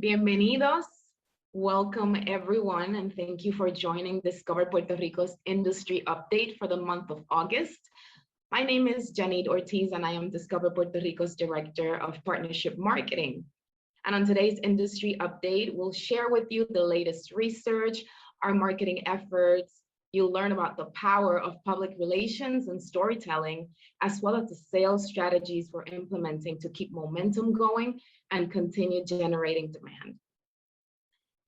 Bienvenidos. Welcome everyone, and thank you for joining Discover Puerto Rico's industry update for the month of August. My name is Janine Ortiz, and I am Discover Puerto Rico's Director of Partnership Marketing. And on today's industry update, we'll share with you the latest research, our marketing efforts. You'll learn about the power of public relations and storytelling, as well as the sales strategies we're implementing to keep momentum going and continue generating demand.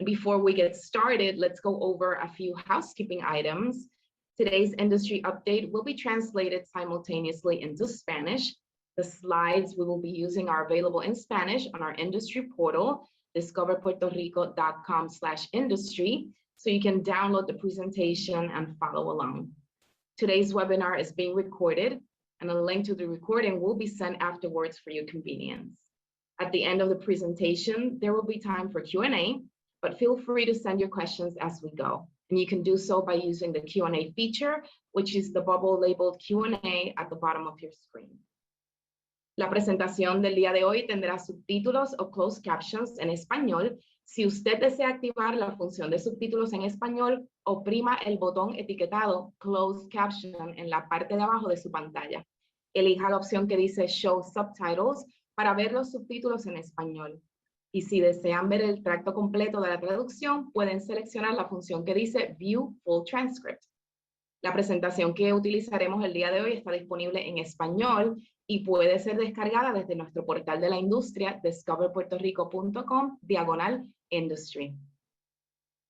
Before we get started, let's go over a few housekeeping items. Today's industry update will be translated simultaneously into Spanish. The slides we will be using are available in Spanish on our industry portal, discoverpuertorico.com/industry, so you can download the presentation and follow along. Today's webinar is being recorded, and a link to the recording will be sent afterwards for your convenience. At the end of the presentation, there will be time for Q&A, but feel free to send your questions as we go. And you can do so by using the Q&A feature, which is the bubble labeled Q&A at the bottom of your screen. La presentación del día de hoy tendrá subtítulos o closed captions en español. Si usted desea activar la función de subtítulos en español, oprima el botón etiquetado Closed Caption en la parte de abajo de su pantalla. Elija la opción que dice Show Subtitles para ver los subtítulos en español. Y si desean ver el tracto completo de la traducción, pueden seleccionar la función que dice View Full Transcript. La presentación que utilizaremos el día de hoy está disponible en español y puede ser descargada desde nuestro portal de la industria, discoverpuertorico.com/industry.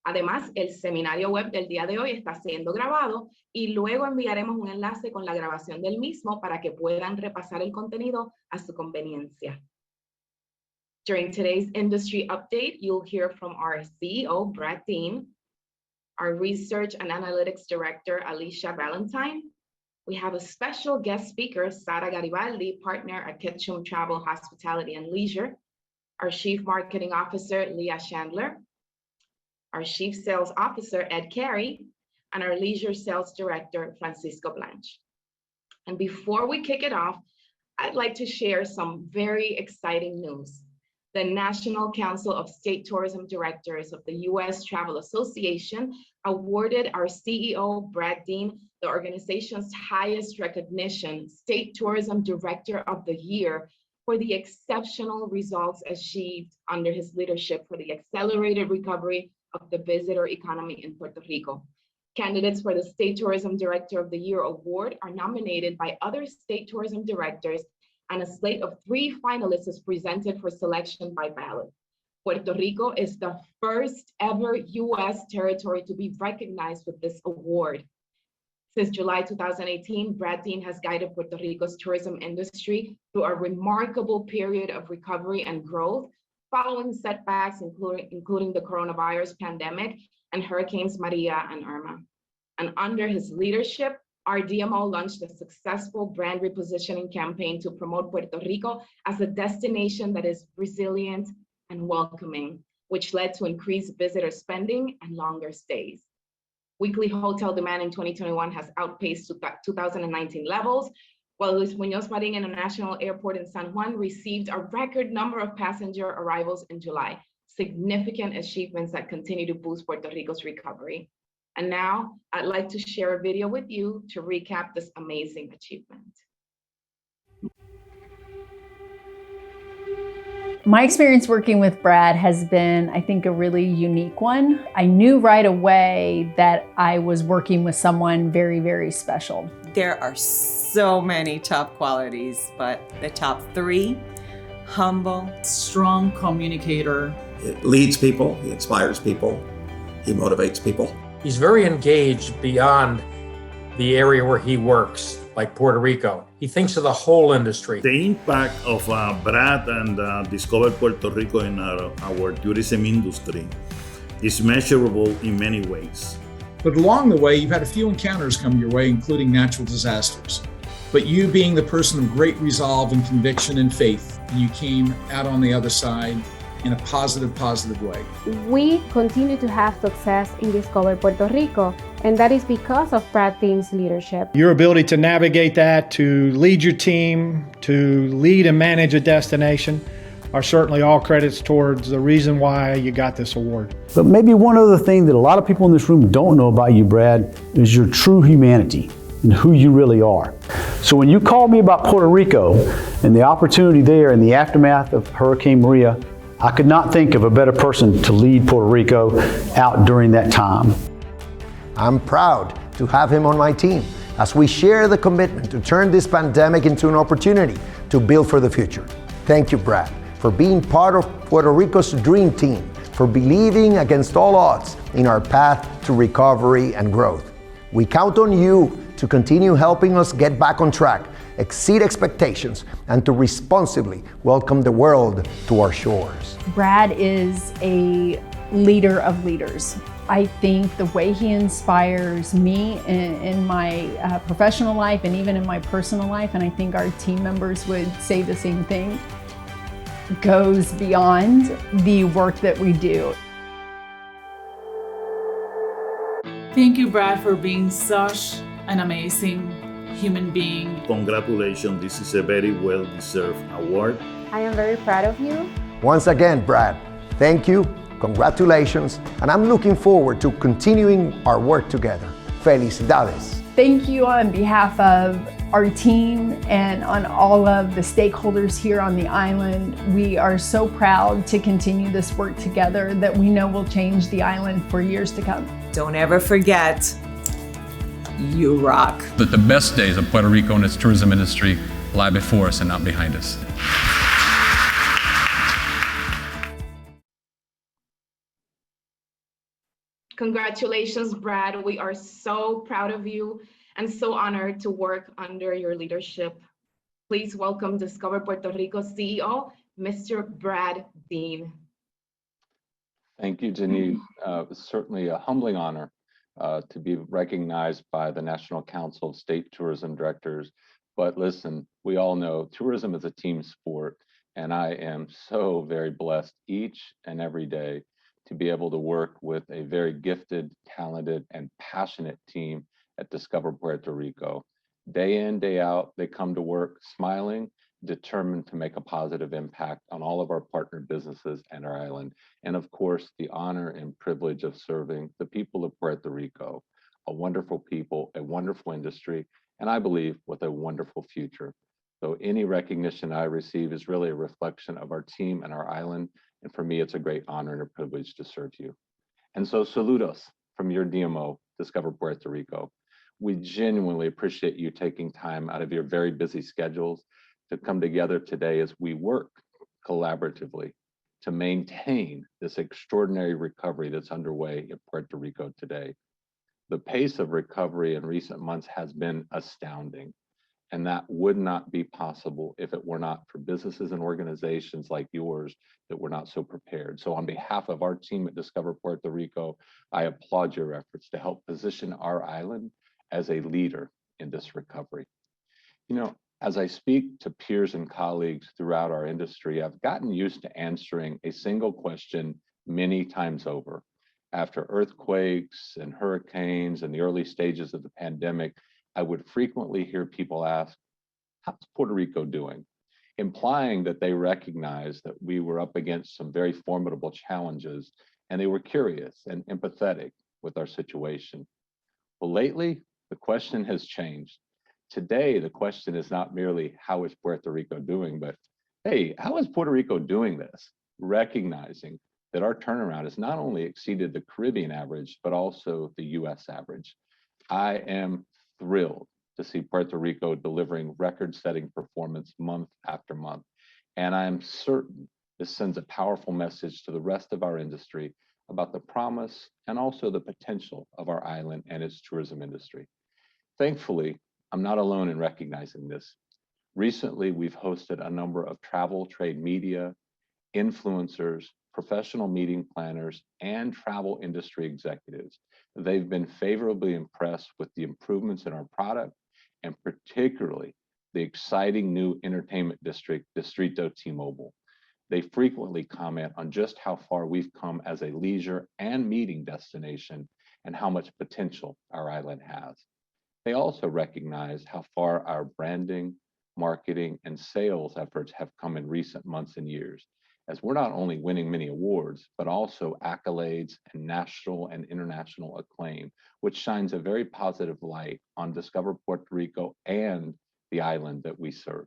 Además, el seminario web del día de hoy está siendo grabado y luego enviaremos un enlace con la grabación del mismo para que puedan repasar el contenido a su conveniencia. During today's industry update, you'll hear from our CEO, Brad Dean, our Research and Analytics Director, Alicia Valentine. We have a special guest speaker, Sara Garibaldi, partner at Ketchum Travel, Hospitality and Leisure, our Chief Marketing Officer, Leah Chandler, our Chief Sales Officer, Ed Carey, and our Leisure Sales Director, Francisco Blanche. And before we kick it off, I'd like to share some very exciting news. The National Council of State Tourism Directors of the U.S. Travel Association awarded our CEO, Brad Dean, the organization's highest recognition, State Tourism Director of the Year, for the exceptional results achieved under his leadership for the accelerated recovery of the visitor economy in Puerto Rico. Candidates for the State Tourism Director of the Year award are nominated by other state tourism directors, and a slate of 3 finalists is presented for selection by ballot. Puerto Rico is the first ever U.S. territory to be recognized with this award. Since July 2018, Brad Dean has guided Puerto Rico's tourism industry through a remarkable period of recovery and growth, following setbacks, including the coronavirus pandemic and Hurricanes Maria and Irma. And under his leadership, our DMO launched a successful brand repositioning campaign to promote Puerto Rico as a destination that is resilient and welcoming, which led to increased visitor spending and longer stays. Weekly hotel demand in 2021 has outpaced 2019 levels, while Luis Muñoz Marin International Airport in San Juan received a record number of passenger arrivals in July, significant achievements that continue to boost Puerto Rico's recovery. And now I'd like to share a video with you to recap this amazing achievement. My experience working with Brad has been, I think, a really unique one. I knew right away that I was working with someone very, very special. There are so many top qualities, but the top 3, humble, strong communicator. He leads people, he inspires people, he motivates people. He's very engaged beyond the area where he works, like Puerto Rico. He thinks of the whole industry. The impact of Brad and Discover Puerto Rico in our tourism industry is measurable in many ways. But along the way, you've had a few encounters come your way, including natural disasters. But you being the person of great resolve and conviction and faith, you came out on the other side in a positive way. We continue to have success in Discover Puerto Rico, and that is because of Brad Dean's leadership. Your ability to navigate that, to lead your team, to lead and manage a destination, are certainly all credits towards the reason why you got this award. But maybe one other thing that a lot of people in this room don't know about you, Brad, is your true humanity and who you really are. So when you called me about Puerto Rico and the opportunity there in the aftermath of Hurricane Maria, I could not think of a better person to lead Puerto Rico out during that time. I'm proud to have him on my team as we share the commitment to turn this pandemic into an opportunity to build for the future. Thank you, Brad, for being part of Puerto Rico's dream team, for believing against all odds in our path to recovery and growth. We count on you to continue helping us get back on track, exceed expectations, and to responsibly welcome the world to our shores. Brad is a leader of leaders. I think the way he inspires me in my professional life and even in my personal life, and I think our team members would say the same thing, goes beyond the work that we do. Thank you, Brad, for being such an amazing human being. Congratulations, this is a very well-deserved award. I am very proud of you. Once again, Brad, thank you, congratulations, and I'm looking forward to continuing our work together. Felicidades. Thank you on behalf of our team and on all of the stakeholders here on the island. We are so proud to continue this work together that we know will change the island for years to come. Don't ever forget, you rock. That the best days of Puerto Rico and its tourism industry lie before us and not behind us. Congratulations, Brad. We are so proud of you and so honored to work under your leadership. Please welcome Discover Puerto Rico CEO, Mr. Brad Dean. Thank you, Janine. It's certainly a humbling honor to be recognized by the National Council of State Tourism Directors. But listen, we all know tourism is a team sport, and I am so very blessed each and every day to be able to work with a very gifted, talented, and passionate team at Discover Puerto Rico. Day in, day out, they come to work smiling, determined to make a positive impact on all of our partner businesses and our island. And of course, the honor and privilege of serving the people of Puerto Rico, a wonderful people, a wonderful industry, and I believe with a wonderful future. So any recognition I receive is really a reflection of our team and our island. And for me, it's a great honor and a privilege to serve you. And so saludos from your DMO, Discover Puerto Rico. We genuinely appreciate you taking time out of your very busy schedules to come together today as we work collaboratively to maintain this extraordinary recovery that's underway in Puerto Rico today. The pace of recovery in recent months has been astounding, and that would not be possible if it were not for businesses and organizations like yours that were not so prepared. So on behalf of our team at Discover Puerto Rico, I applaud your efforts to help position our island as a leader in this recovery. You know, as I speak to peers and colleagues throughout our industry, I've gotten used to answering a single question many times over. After earthquakes and hurricanes and the early stages of the pandemic, I would frequently hear people ask, how's Puerto Rico doing? Implying that they recognize that we were up against some very formidable challenges, and they were curious and empathetic with our situation. Well, lately, the question has changed. Today, the question is not merely how is Puerto Rico doing, but hey, how is Puerto Rico doing this? Recognizing that our turnaround has not only exceeded the Caribbean average, but also the US average. I am thrilled to see Puerto Rico delivering record-setting performance month after month. And I am certain this sends a powerful message to the rest of our industry about the promise and also the potential of our island and its tourism industry. Thankfully, I'm not alone in recognizing this. Recently, we've hosted a number of travel, trade media, influencers, professional meeting planners, and travel industry executives. They've been favorably impressed with the improvements in our product, and particularly the exciting new entertainment district, Distrito T-Mobile. They frequently comment on just how far we've come as a leisure and meeting destination and how much potential our island has. They also recognize how far our branding, marketing, and sales efforts have come in recent months and years. as we're not only winning many awards, but also accolades and national and international acclaim, which shines a very positive light on Discover Puerto Rico and the island that we serve.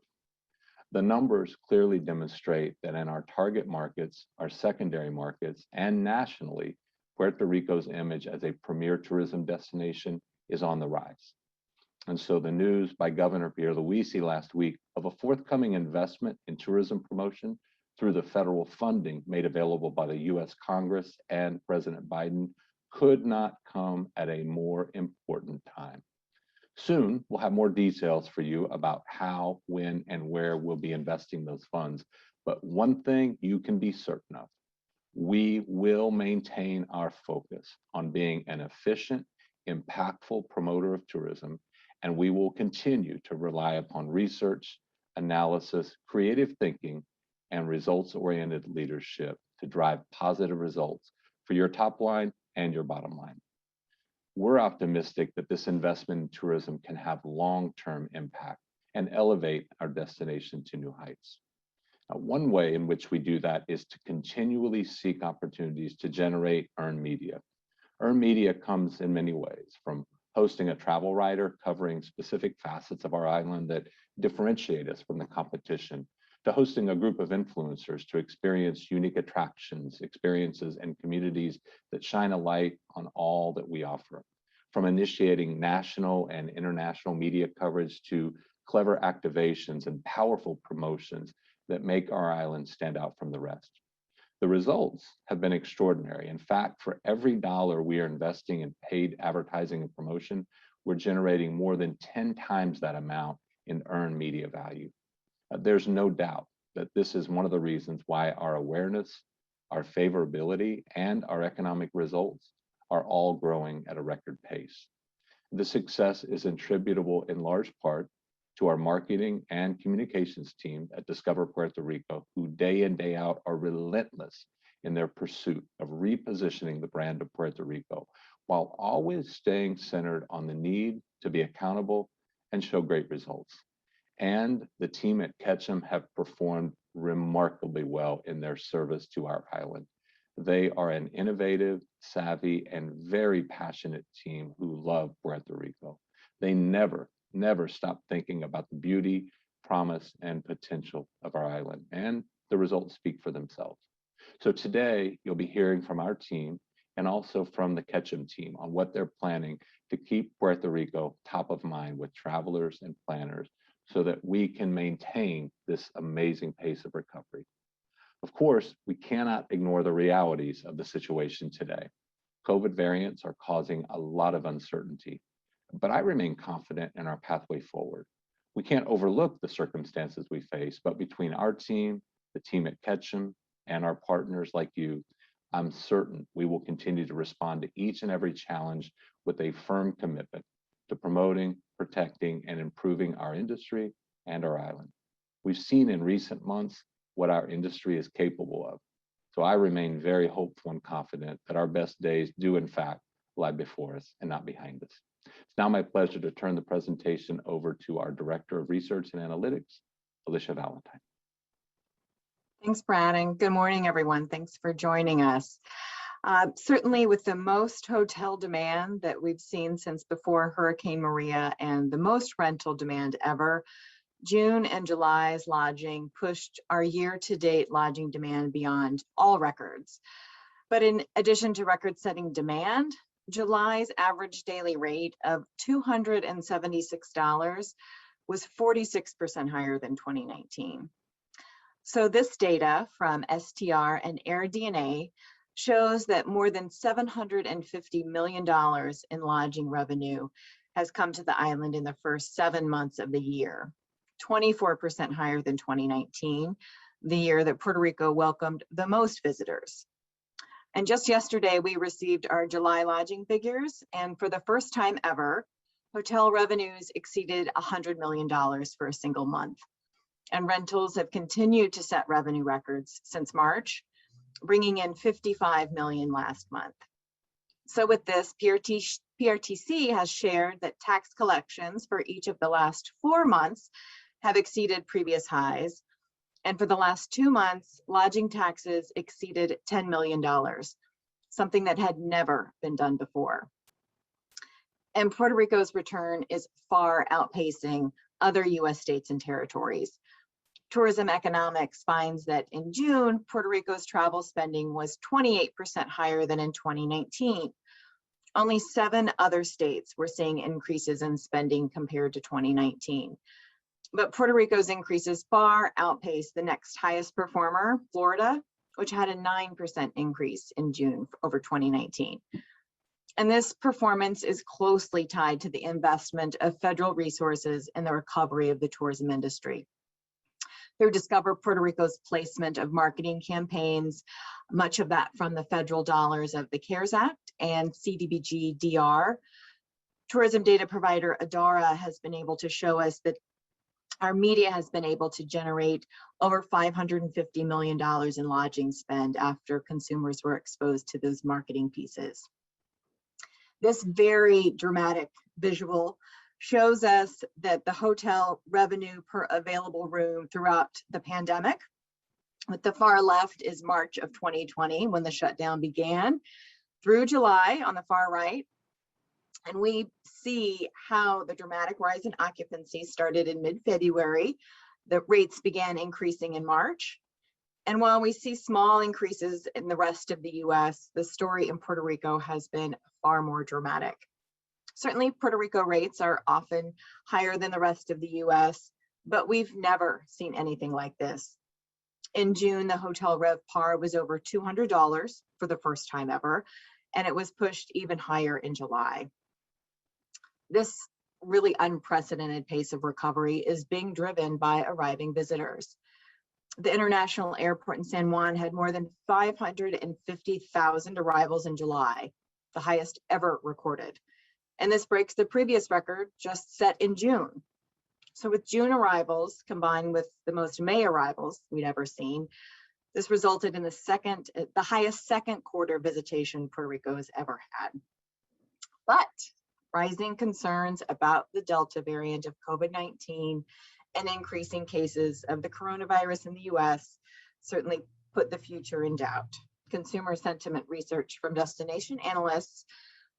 The numbers clearly demonstrate that in our target markets, our secondary markets, and nationally, Puerto Rico's image as a premier tourism destination is on the rise. And so the news by Governor Pierluisi last week of a forthcoming investment in tourism promotion through the federal funding made available by the US Congress and President Biden could not come at a more important time. Soon, we'll have more details for you about how, when, and where we'll be investing those funds. But one thing you can be certain of, we will maintain our focus on being an efficient, impactful promoter of tourism, and we will continue to rely upon research, analysis, creative thinking, and results-oriented leadership to drive positive results for your top line and your bottom line. We're optimistic that this investment in tourism can have long-term impact and elevate our destination to new heights. Now, one way in which we do that is to continually seek opportunities to generate earned media. Earned media comes in many ways, from hosting a travel writer covering specific facets of our island that differentiate us from the competition, to hosting a group of influencers to experience unique attractions, experiences, and communities that shine a light on all that we offer. From initiating national and international media coverage to clever activations and powerful promotions that make our island stand out from the rest. The results have been extraordinary. In fact, for every dollar we are investing in paid advertising and promotion, we're generating more than 10 times that amount in earned media value. There's no doubt that this is one of the reasons why our awareness, our favorability, and our economic results are all growing at a record pace. This success is attributable in large part to our marketing and communications team at Discover Puerto Rico, who day in, day out are relentless in their pursuit of repositioning the brand of Puerto Rico, while always staying centered on the need to be accountable and show great results. And the team at Ketchum have performed remarkably well in their service to our island. They are an innovative, savvy, and very passionate team who love Puerto Rico. They never stop thinking about the beauty, promise, and potential of our island, and the results speak for themselves. So today, you'll be hearing from our team and also from the Ketchum team on what they're planning to keep Puerto Rico top of mind with travelers and planners so that we can maintain this amazing pace of recovery. Of course, we cannot ignore the realities of the situation today. COVID variants are causing a lot of uncertainty, but I remain confident in our pathway forward. We can't overlook the circumstances we face, but between our team, the team at Ketchum, and our partners like you, I'm certain we will continue to respond to each and every challenge with a firm commitment to promoting, protecting, and improving our industry and our island. We've seen in recent months what our industry is capable of. So I remain very hopeful and confident that our best days do in fact lie before us and not behind us. It's now my pleasure to turn the presentation over to our Director of Research and Analytics, Alicia Valentine. Thanks, Brad, and good morning, everyone. Thanks for joining us. Certainly with the most hotel demand that we've seen since before Hurricane Maria and the most rental demand ever, June and July's lodging pushed our year-to-date lodging demand beyond all records. But in addition to record-setting demand, July's average daily rate of $276 was 46% higher than 2019. So this data from STR and AirDNA shows that more than $750 million in lodging revenue has come to the island in the first 7 months of the year, 24% higher than 2019, the year that Puerto Rico welcomed the most visitors. And just yesterday, we received our July lodging figures, and for the first time ever, hotel revenues exceeded $100 million for a single month. And rentals have continued to set revenue records since March, bringing in $55 million last month. So with this, PRTC has shared that tax collections for each of the last 4 months have exceeded previous highs, And for the last 2 months, lodging taxes exceeded $10 million, something that had never been done before. And Puerto Rico's return is far outpacing other US states and territories. Tourism Economics finds that in June, Puerto Rico's travel spending was 28% higher than in 2019. Only 7 other states were seeing increases in spending compared to 2019. But Puerto Rico's increases far outpaced the next highest performer, Florida, which had a 9% increase in June over 2019. And this performance is closely tied to the investment of federal resources in the recovery of the tourism industry. Through Discover Puerto Rico's placement of marketing campaigns, much of that from the federal dollars of the CARES Act and CDBG DR, tourism data provider Adara has been able to show us that our media has been able to generate over $550 million in lodging spend after consumers were exposed to those marketing pieces. This very dramatic visual shows us that the hotel revenue per available room throughout the pandemic. With the far left is March of 2020, when the shutdown began, through July on the far right. And we see how the dramatic rise in occupancy started in mid-February. The rates began increasing in March. And while we see small increases in the rest of the US, the story in Puerto Rico has been far more dramatic. Certainly, Puerto Rico rates are often higher than the rest of the US, but we've never seen anything like this. In June, the hotel RevPAR was over $200 for the first time ever, and it was pushed even higher in July. This really unprecedented pace of recovery is being driven by arriving visitors. The international airport in San Juan had more than 550,000 arrivals in July, the highest ever recorded. And this breaks the previous record just set in June. So with June arrivals combined with the most May arrivals we'd ever seen, this resulted in the highest second quarter visitation Puerto Rico has ever had. But rising concerns about the Delta variant of COVID-19 and increasing cases of the coronavirus in the US certainly put the future in doubt. Consumer sentiment research from destination analysts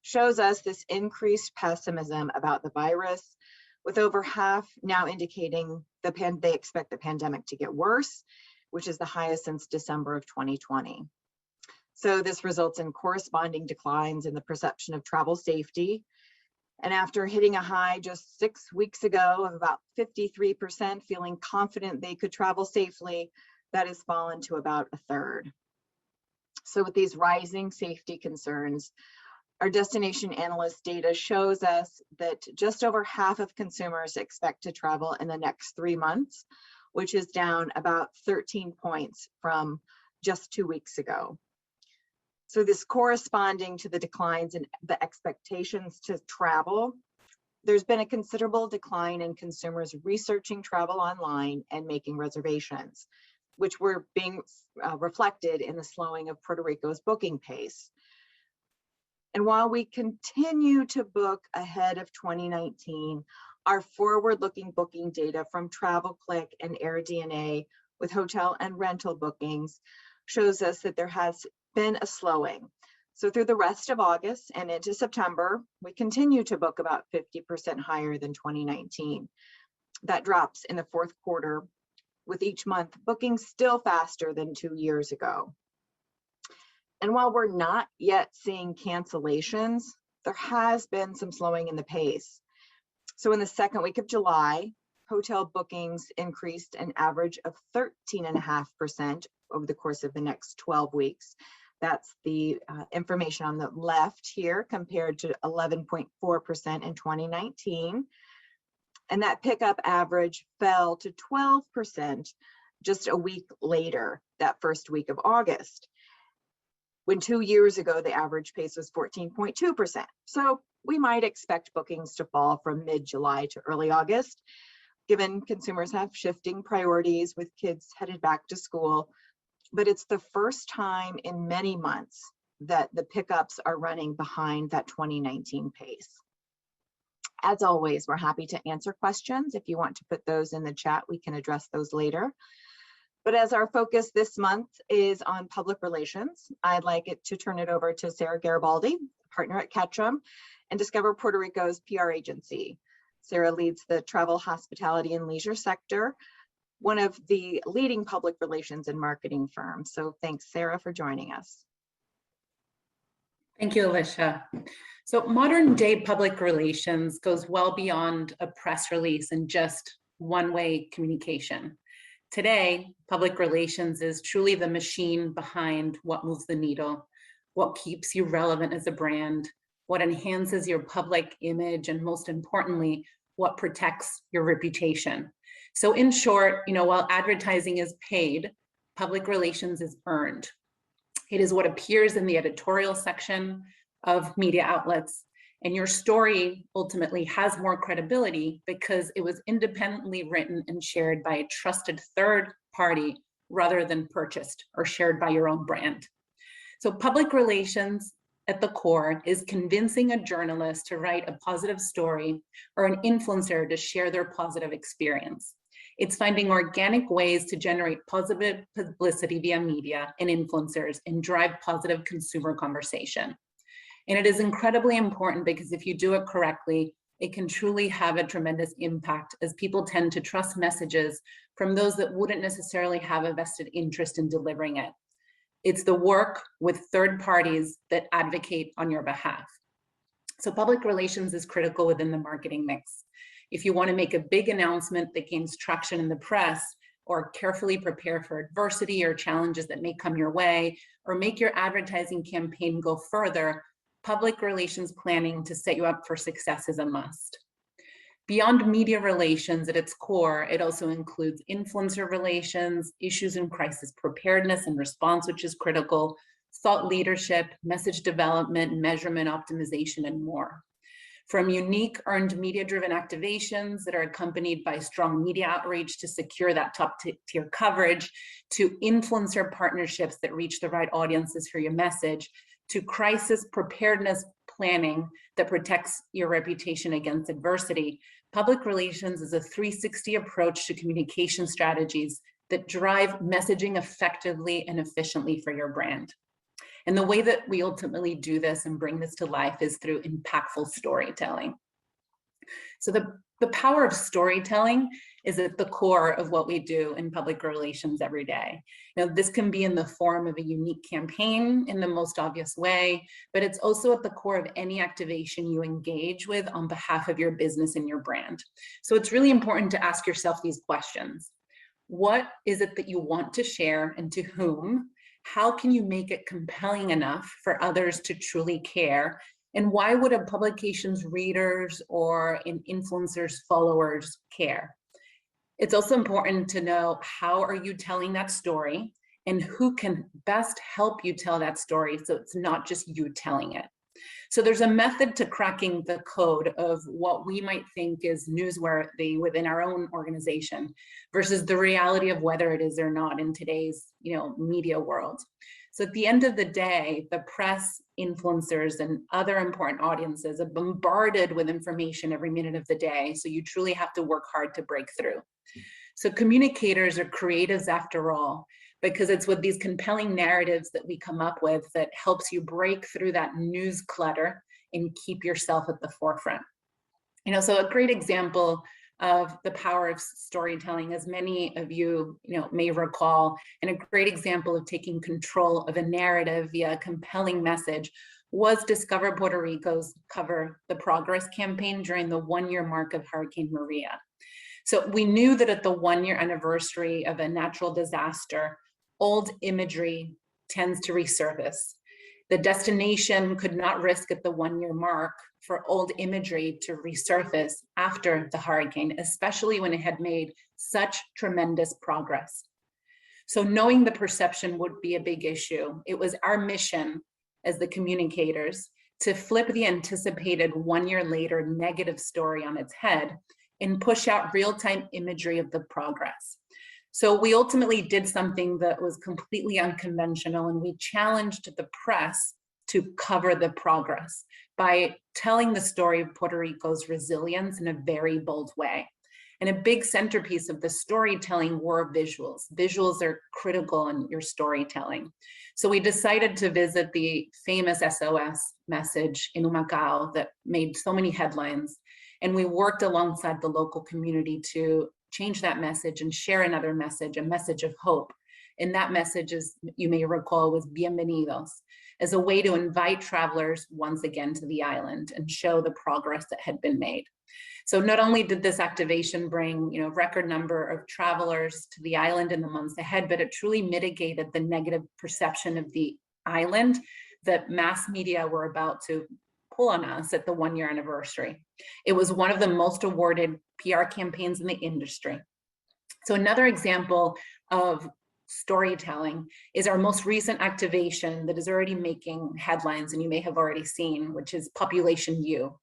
shows us this increased pessimism about the virus, with over half now indicating they expect the pandemic to get worse, which is the highest since December of 2020. So this results in corresponding declines in the perception of travel safety. And after hitting a high just 6 weeks ago of about 53% feeling confident they could travel safely, that has fallen to about a third. So with these rising safety concerns, our destination analyst data shows us that just over half of consumers expect to travel in the next 3 months, which is down about 13 points from just 2 weeks ago. So this corresponding to the declines in the expectations to travel, there's been a considerable decline in consumers researching travel online and making reservations, which were being reflected in the slowing of Puerto Rico's booking pace. And while we continue to book ahead of 2019, our forward-looking booking data from TravelClick and AirDNA with hotel and rental bookings shows us that there has been a slowing. So through the rest of August and into September, we continue to book about 50% higher than 2019. That drops in the fourth quarter, with each month booking still faster than 2 years ago. And while we're not yet seeing cancellations, there has been some slowing in the pace. So in the second week of July, hotel bookings increased an average of 13.5% over the course of the next 12 weeks. That's the information on the left here, compared to 11.4% in 2019. And that pickup average fell to 12% just a week later, that first week of August, when 2 years ago, the average pace was 14.2%. So we might expect bookings to fall from mid-July to early August, given consumers have shifting priorities with kids headed back to school. But it's the first time in many months that the pickups are running behind that 2019 pace. As always, we're happy to answer questions. If you want to put those in the chat, we can address those later. But as our focus this month is on public relations, I'd like it to turn it over to Sara Garibaldi, partner at Ketchum, and Discover Puerto Rico's PR agency. Sara leads the travel, hospitality, and leisure sector, one of the leading public relations and marketing firms. So thanks, Sara, for joining us. Thank you, Alicia. So modern day public relations goes well beyond a press release and just one-way communication. Today, public relations is truly the machine behind what moves the needle, what keeps you relevant as a brand, what enhances your public image, and most importantly, what protects your reputation. So in short, while advertising is paid, public relations is earned. It is what appears in the editorial section of media outlets, and your story ultimately has more credibility because it was independently written and shared by a trusted third party rather than purchased or shared by your own brand. So public relations at the core is convincing a journalist to write a positive story or an influencer to share their positive experience. It's finding organic ways to generate positive publicity via media and influencers and drive positive consumer conversation. And it is incredibly important because if you do it correctly, it can truly have a tremendous impact as people tend to trust messages from those that wouldn't necessarily have a vested interest in delivering it. It's the work with third parties that advocate on your behalf. So public relations is critical within the marketing mix. If you want to make a big announcement that gains traction in the press, or carefully prepare for adversity or challenges that may come your way, or make your advertising campaign go further, public relations planning to set you up for success is a must. Beyond media relations at its core, it also includes influencer relations, issues and crisis preparedness and response, which is critical, thought leadership, message development, measurement optimization, and more. From unique earned media-driven activations that are accompanied by strong media outreach to secure that top-tier coverage, to influencer partnerships that reach the right audiences for your message, to crisis preparedness planning that protects your reputation against adversity, public relations is a 360 approach to communication strategies that drive messaging effectively and efficiently for your brand. And the way that we ultimately do this and bring this to life is through impactful storytelling. So the power of storytelling is at the core of what we do in public relations every day. Now, this can be in the form of a unique campaign in the most obvious way, but it's also at the core of any activation you engage with on behalf of your business and your brand. So it's really important to ask yourself these questions. What is it that you want to share and to whom? How can you make it compelling enough for others to truly care? And why would a publication's readers or an influencer's followers care? It's also important to know how are you telling that story and who can best help you tell that story so it's not just you telling it. So there's a method to cracking the code of what we might think is newsworthy within our own organization versus the reality of whether it is or not in today's media world. So at the end of the day, the press, influencers, and other important audiences are bombarded with information every minute of the day. So you truly have to work hard to break through. So communicators are creatives after all, because it's with these compelling narratives that we come up with that helps you break through that news clutter and keep yourself at the forefront. So a great example of the power of storytelling, as many of you, may recall, and a great example of taking control of a narrative via a compelling message was Discover Puerto Rico's Cover the Progress campaign during the 1-year mark of Hurricane Maria. So we knew that at the 1-year anniversary of a natural disaster, old imagery tends to resurface. The destination could not risk at the 1-year mark for old imagery to resurface after the hurricane, especially when it had made such tremendous progress. So knowing the perception would be a big issue, it was our mission as the communicators to flip the anticipated 1 year later negative story on its head and push out real-time imagery of the progress. So we ultimately did something that was completely unconventional, and we challenged the press to cover the progress by telling the story of Puerto Rico's resilience in a very bold way. And a big centerpiece of the storytelling were visuals. Visuals are critical in your storytelling. So we decided to visit the famous SOS message in Humacao that made so many headlines. And we worked alongside the local community to change that message and share another message, a message of hope. And that message, is, you may recall, was bienvenidos, as a way to invite travelers once again to the island and show the progress that had been made. So not only did this activation bring, record number of travelers to the island in the months ahead, but it truly mitigated the negative perception of the island that mass media were about to pull on us at the 1-year anniversary. It was one of the most awarded PR campaigns in the industry. So another example of storytelling is our most recent activation that is already making headlines, and you may have already seen, which is Population U.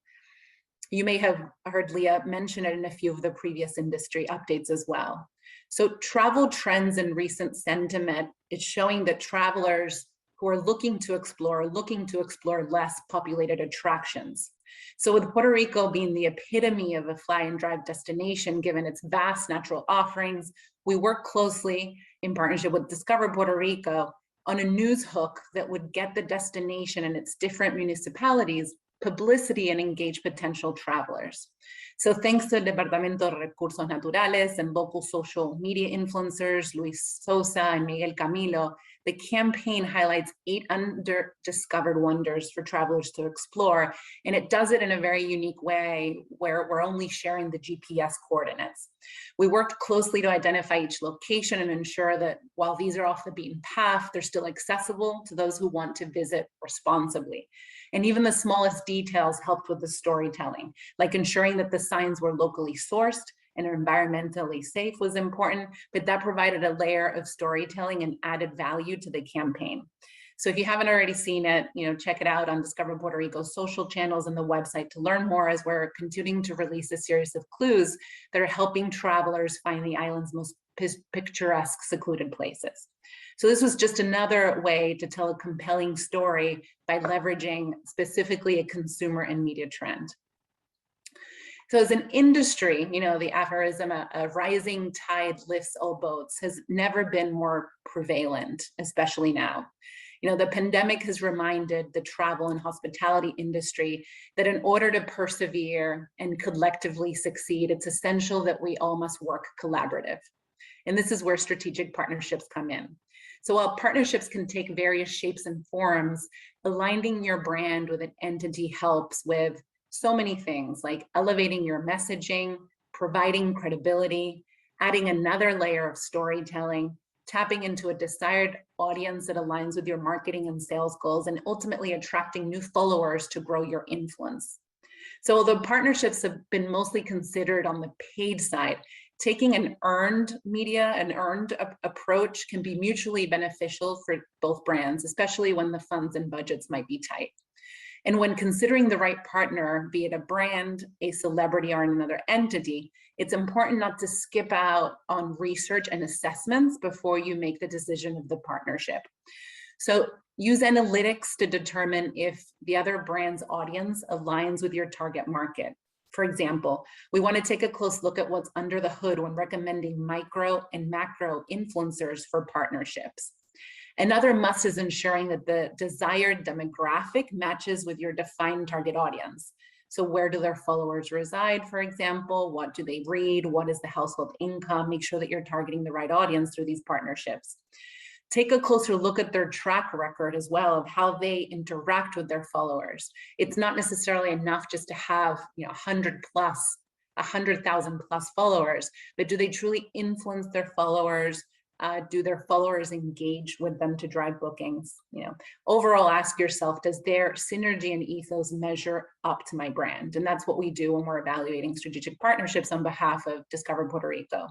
You may have heard Leah mention it in a few of the previous industry updates as well. So travel trends and recent sentiment is showing that travelers who are looking to explore less populated attractions. So with Puerto Rico being the epitome of a fly and drive destination, given its vast natural offerings, we work closely in partnership with Discover Puerto Rico on a news hook that would get the destination and its different municipalities publicity and engage potential travelers. So thanks to Departamento de Recursos Naturales and local social media influencers, Luis Sosa and Miguel Camilo, the campaign highlights 8 undiscovered wonders for travelers to explore, and it does it in a very unique way where we're only sharing the GPS coordinates. We worked closely to identify each location and ensure that while these are off the beaten path, they're still accessible to those who want to visit responsibly. And even the smallest details helped with the storytelling, like ensuring that the signs were locally sourced and environmentally safe was important, but that provided a layer of storytelling and added value to the campaign. So if you haven't already seen it, check it out on Discover Puerto Rico's social channels and the website to learn more, as we're continuing to release a series of clues that are helping travelers find the island's most picturesque, secluded places. So this was just another way to tell a compelling story by leveraging specifically a consumer and media trend. So as an industry, the aphorism, a rising tide lifts all boats, has never been more prevalent, especially now. The pandemic has reminded the travel and hospitality industry that in order to persevere and collectively succeed, it's essential that we all must work collaborative. And this is where strategic partnerships come in. So while partnerships can take various shapes and forms, aligning your brand with an entity helps with so many things, like elevating your messaging, providing credibility, adding another layer of storytelling, tapping into a desired audience that aligns with your marketing and sales goals, and ultimately attracting new followers to grow your influence. So although partnerships have been mostly considered on the paid side, taking an earned approach can be mutually beneficial for both brands, especially when the funds and budgets might be tight. And when considering the right partner, be it a brand, a celebrity, or another entity, it's important not to skip out on research and assessments before you make the decision of the partnership. So use analytics to determine if the other brand's audience aligns with your target market. For example, we want to take a close look at what's under the hood when recommending micro and macro influencers for partnerships. Another must is ensuring that the desired demographic matches with your defined target audience. So where do their followers reside, for example? What do they read? What is the household income? Make sure that you're targeting the right audience through these partnerships. Take a closer look at their track record as well of how they interact with their followers. It's not necessarily enough just to have 100,000 plus followers, but do they truly influence their followers? Do their followers engage with them to drive bookings? Overall, ask yourself, does their synergy and ethos measure up to my brand? And that's what we do when we're evaluating strategic partnerships on behalf of Discover Puerto Rico.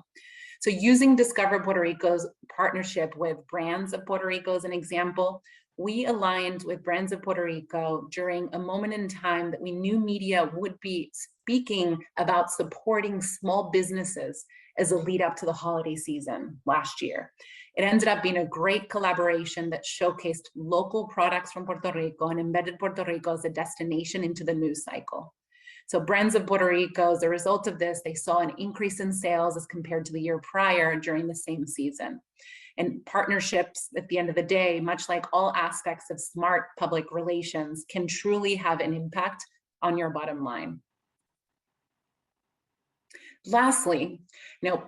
So using Discover Puerto Rico's partnership with Brands of Puerto Rico as an example, we aligned with Brands of Puerto Rico during a moment in time that we knew media would be speaking about supporting small businesses as a lead up to the holiday season last year. It ended up being a great collaboration that showcased local products from Puerto Rico and embedded Puerto Rico as a destination into the news cycle. So Brands of Puerto Rico, as a result of this, they saw an increase in sales as compared to the year prior during the same season. And partnerships, at the end of the day, much like all aspects of smart public relations, can truly have an impact on your bottom line. Lastly,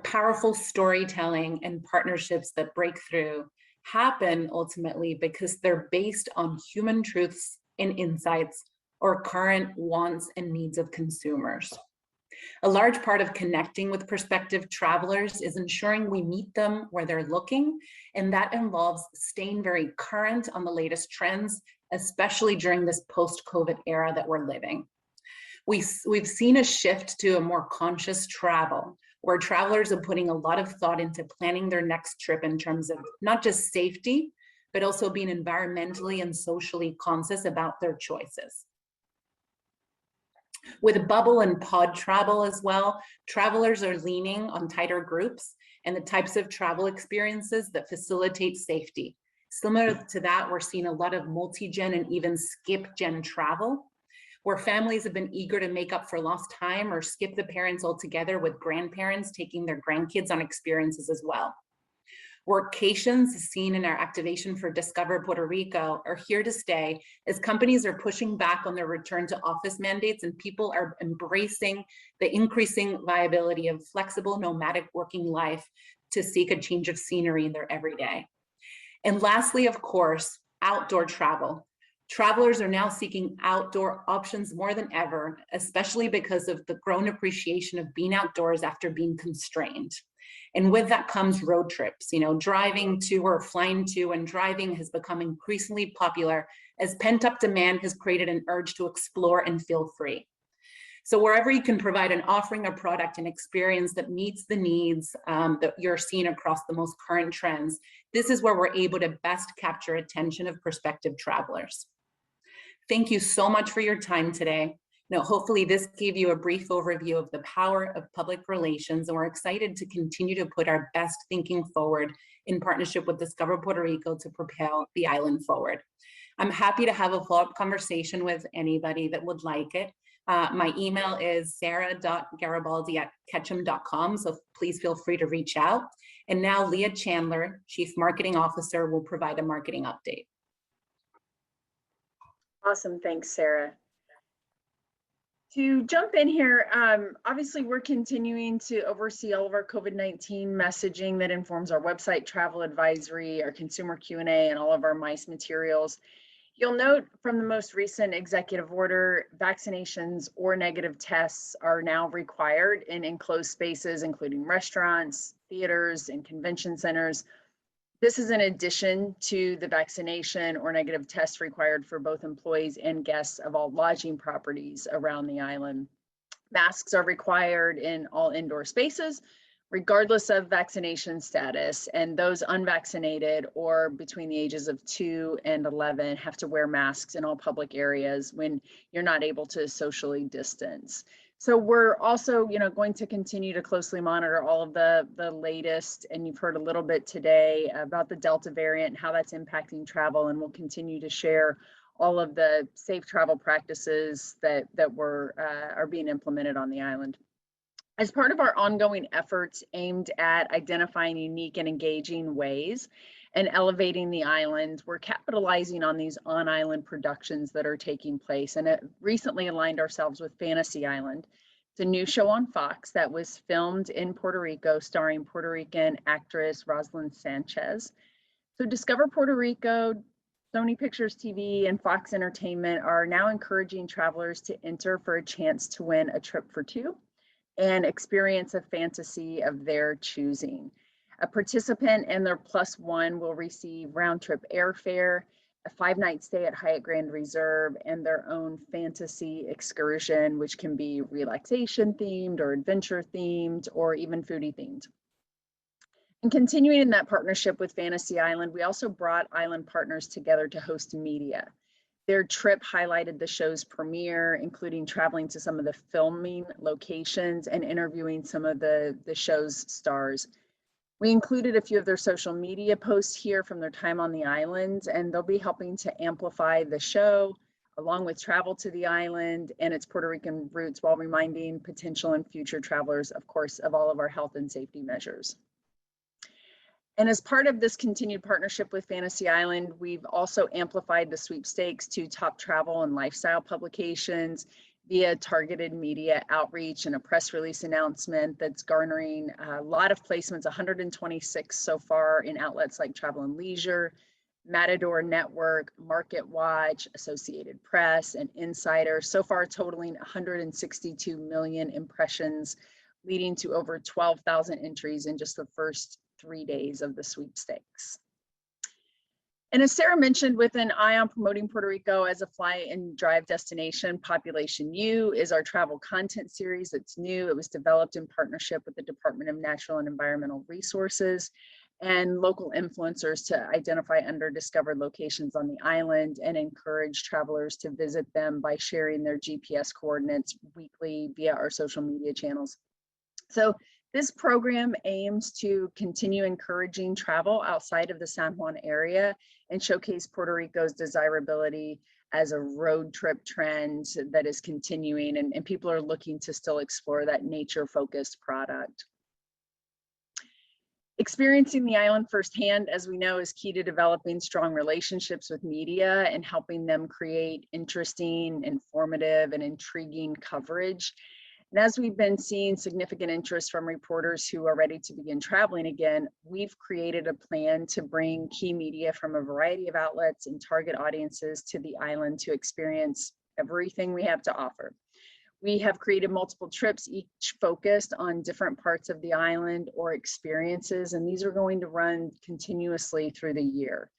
powerful storytelling and partnerships that break through happen ultimately because they're based on human truths and insights or current wants and needs of consumers. A large part of connecting with prospective travelers is ensuring we meet them where they're looking, and that involves staying very current on the latest trends, especially during this post-COVID era that we're living. We've seen a shift to a more conscious travel, where travelers are putting a lot of thought into planning their next trip in terms of not just safety, but also being environmentally and socially conscious about their choices. With bubble and pod travel as well, travelers are leaning on tighter groups and the types of travel experiences that facilitate safety. Similar to that, we're seeing a lot of multi-gen and even skip-gen travel, where families have been eager to make up for lost time or skip the parents altogether, with grandparents taking their grandkids on experiences as well. Workations, seen in our activation for Discover Puerto Rico, are here to stay as companies are pushing back on their return to office mandates and people are embracing the increasing viability of flexible nomadic working life to seek a change of scenery in their everyday. And lastly, of course, outdoor travel. Travelers are now seeking outdoor options more than ever, especially because of the grown appreciation of being outdoors after being constrained. And with that comes road trips. Driving to or flying to and driving has become increasingly popular as pent-up demand has created an urge to explore and feel free. So wherever you can provide an offering, a product, an experience that meets the needs that you're seeing across the most current trends, this is where we're able to best capture attention of prospective travelers. Thank you so much for your time today. Hopefully this gave you a brief overview of the power of public relations, and we're excited to continue to put our best thinking forward in partnership with Discover Puerto Rico to propel the island forward. I'm happy to have a follow-up conversation with anybody that would like it. My email is sara.garibaldi@ketchum.com, so please feel free to reach out. And now Leah Chandler, Chief Marketing Officer, will provide a marketing update. Awesome, thanks, Sarah. To jump in here, obviously we're continuing to oversee all of our COVID-19 messaging that informs our website, travel advisory, our consumer Q&A, and all of our MICE materials. You'll note from the most recent executive order, vaccinations or negative tests are now required in enclosed spaces, including restaurants, theaters, and convention centers. This is in addition to the vaccination or negative test required for both employees and guests of all lodging properties around the island. Masks are required in all indoor spaces, regardless of vaccination status, and those unvaccinated or between the ages of 2 and 11 have to wear masks in all public areas when you're not able to socially distance. So we're also, going to continue to closely monitor all of the latest, and you've heard a little bit today about the Delta variant and how that's impacting travel, and we'll continue to share all of the safe travel practices that are being implemented on the island. As part of our ongoing efforts aimed at identifying unique and engaging ways and elevating the island, we're capitalizing on these on-island productions that are taking place, and recently aligned ourselves with Fantasy Island. It's a new show on Fox that was filmed in Puerto Rico, starring Puerto Rican actress Rosalind Sanchez. So Discover Puerto Rico, Sony Pictures TV, and Fox Entertainment are now encouraging travelers to enter for a chance to win a trip for two and experience a fantasy of their choosing. A participant and their +1 will receive round-trip airfare, a 5-night stay at Hyatt Grand Reserve, and their own fantasy excursion, which can be relaxation themed or adventure themed or even foodie themed. And continuing in that partnership with Fantasy Island, we also brought island partners together to host media. Their trip highlighted the show's premiere, including traveling to some of the filming locations and interviewing some of the show's stars. We included a few of their social media posts here from their time on the island, and they'll be helping to amplify the show, along with travel to the island and its Puerto Rican roots, while reminding potential and future travelers, of course, of all of our health and safety measures. And as part of this continued partnership with Fantasy Island, we've also amplified the sweepstakes to top travel and lifestyle publications via targeted media outreach and a press release announcement that's garnering a lot of placements, 126 so far in outlets like Travel and Leisure, Matador Network, Market Watch, Associated Press, and Insider, so far totaling 162 million impressions, leading to over 12,000 entries in just the first 3 days of the sweepstakes. And as Sarah mentioned, with an eye on promoting Puerto Rico as a fly and drive destination, Population U is our travel content series that's new. It was developed in partnership with the Department of Natural and Environmental Resources and local influencers to identify underdiscovered locations on the island and encourage travelers to visit them by sharing their GPS coordinates weekly via our social media channels. So this program aims to continue encouraging travel outside of the San Juan area and showcase Puerto Rico's desirability as a road trip trend that is continuing, and people are looking to still explore that nature-focused product. Experiencing the island firsthand, as we know, is key to developing strong relationships with media and helping them create interesting, informative, and intriguing coverage. And as we've been seeing significant interest from reporters who are ready to begin traveling again, we've created a plan to bring key media from a variety of outlets and target audiences to the island to experience everything we have to offer. We have created multiple trips, each focused on different parts of the island or experiences, and these are going to run continuously through the year.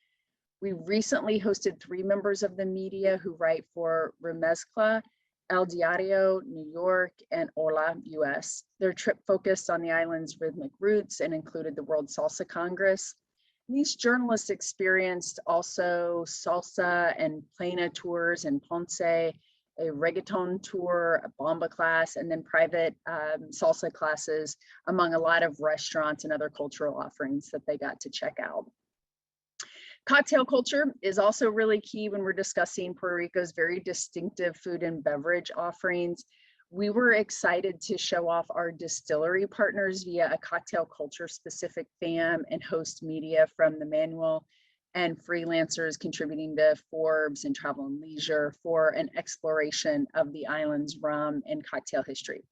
We recently hosted 3 members of the media who write for Remezcla, El Diario, New York, and Hola, US. Their trip focused on the island's rhythmic roots and included the World Salsa Congress. These journalists experienced also salsa and plena tours in Ponce, a reggaeton tour, a bomba class, and then private salsa classes among a lot of restaurants and other cultural offerings that they got to check out. Cocktail culture is also really key when we're discussing Puerto Rico's very distinctive food and beverage offerings. We were excited to show off our distillery partners via a cocktail culture specific fam and host media from the manual and freelancers contributing to Forbes and Travel and Leisure for an exploration of the island's rum and cocktail history.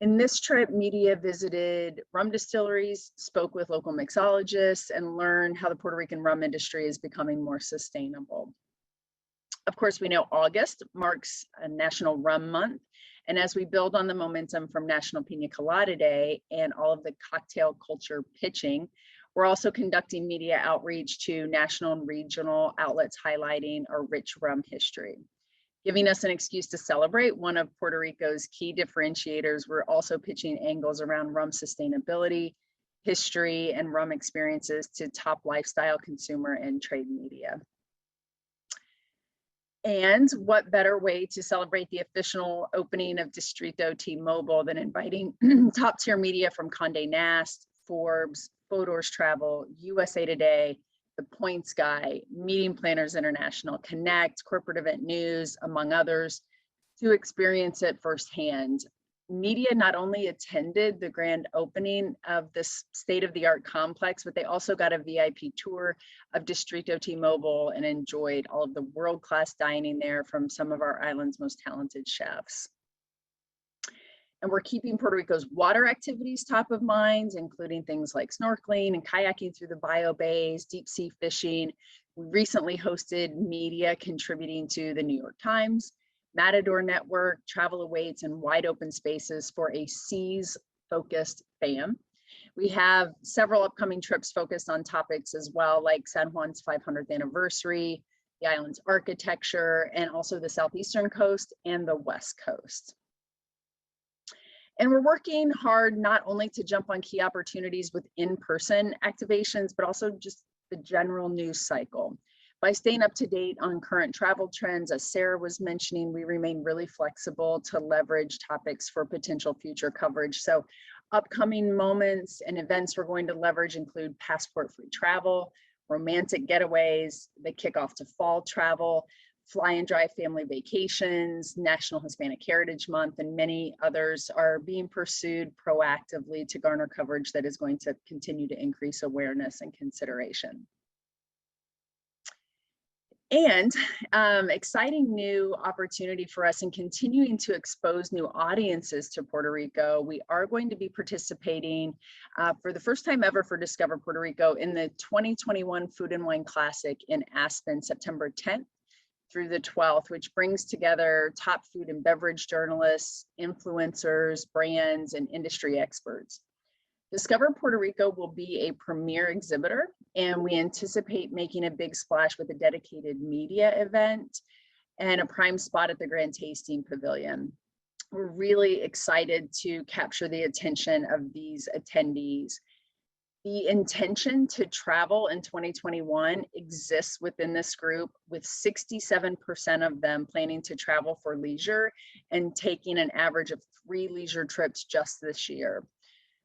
In this trip, media visited rum distilleries, spoke with local mixologists, and learned how the Puerto Rican rum industry is becoming more sustainable. Of course, we know August marks a National Rum Month, and as we build on the momentum from National Pina Colada Day and all of the cocktail culture pitching, we're also conducting media outreach to national and regional outlets highlighting our rich rum history. Giving us an excuse to celebrate one of Puerto Rico's key differentiators, we're also pitching angles around rum sustainability, history, and rum experiences to top lifestyle, consumer, and trade media. And what better way to celebrate the official opening of Distrito T-Mobile than inviting top tier media from Condé Nast, Forbes, Fodor's Travel, USA Today, The Points Guy, Meeting Planners International, Connect, Corporate Event News, among others, to experience it firsthand. Media not only attended the grand opening of this state-of-the-art complex, but they also got a VIP tour of Distrito T-Mobile and enjoyed all of the world-class dining there from some of our island's most talented chefs. And we're keeping Puerto Rico's water activities top of mind, including things like snorkeling and kayaking through the bio bays, deep sea fishing. We recently hosted media contributing to the New York Times, Matador Network, Travel Awaits, and Wide Open Spaces for a seas-focused fam. We have several upcoming trips focused on topics as well, like San Juan's 500th anniversary, the island's architecture, and also the southeastern coast and the west coast. And we're working hard not only to jump on key opportunities with in-person activations, but also just the general news cycle. By staying up to date on current travel trends, as Sarah was mentioning, we remain really flexible to leverage topics for potential future coverage. So upcoming moments and events we're going to leverage include passport-free travel, romantic getaways, the kickoff to fall travel, Fly and Dry Family Vacations, National Hispanic Heritage Month, and many others are being pursued proactively to garner coverage that is going to continue to increase awareness and consideration. And exciting new opportunity for us in continuing to expose new audiences to Puerto Rico. We are going to be participating for the first time ever for Discover Puerto Rico in the 2021 Food and Wine Classic in Aspen, September 10th through the 12th, which brings together top food and beverage journalists, influencers, brands, and industry experts. Discover Puerto Rico will be a premier exhibitor, and we anticipate making a big splash with a dedicated media event and a prime spot at the Grand Tasting Pavilion. We're really excited to capture the attention of these attendees. The intention to travel in 2021 exists within this group, with 67% of them planning to travel for leisure and taking an average of 3 leisure trips just this year.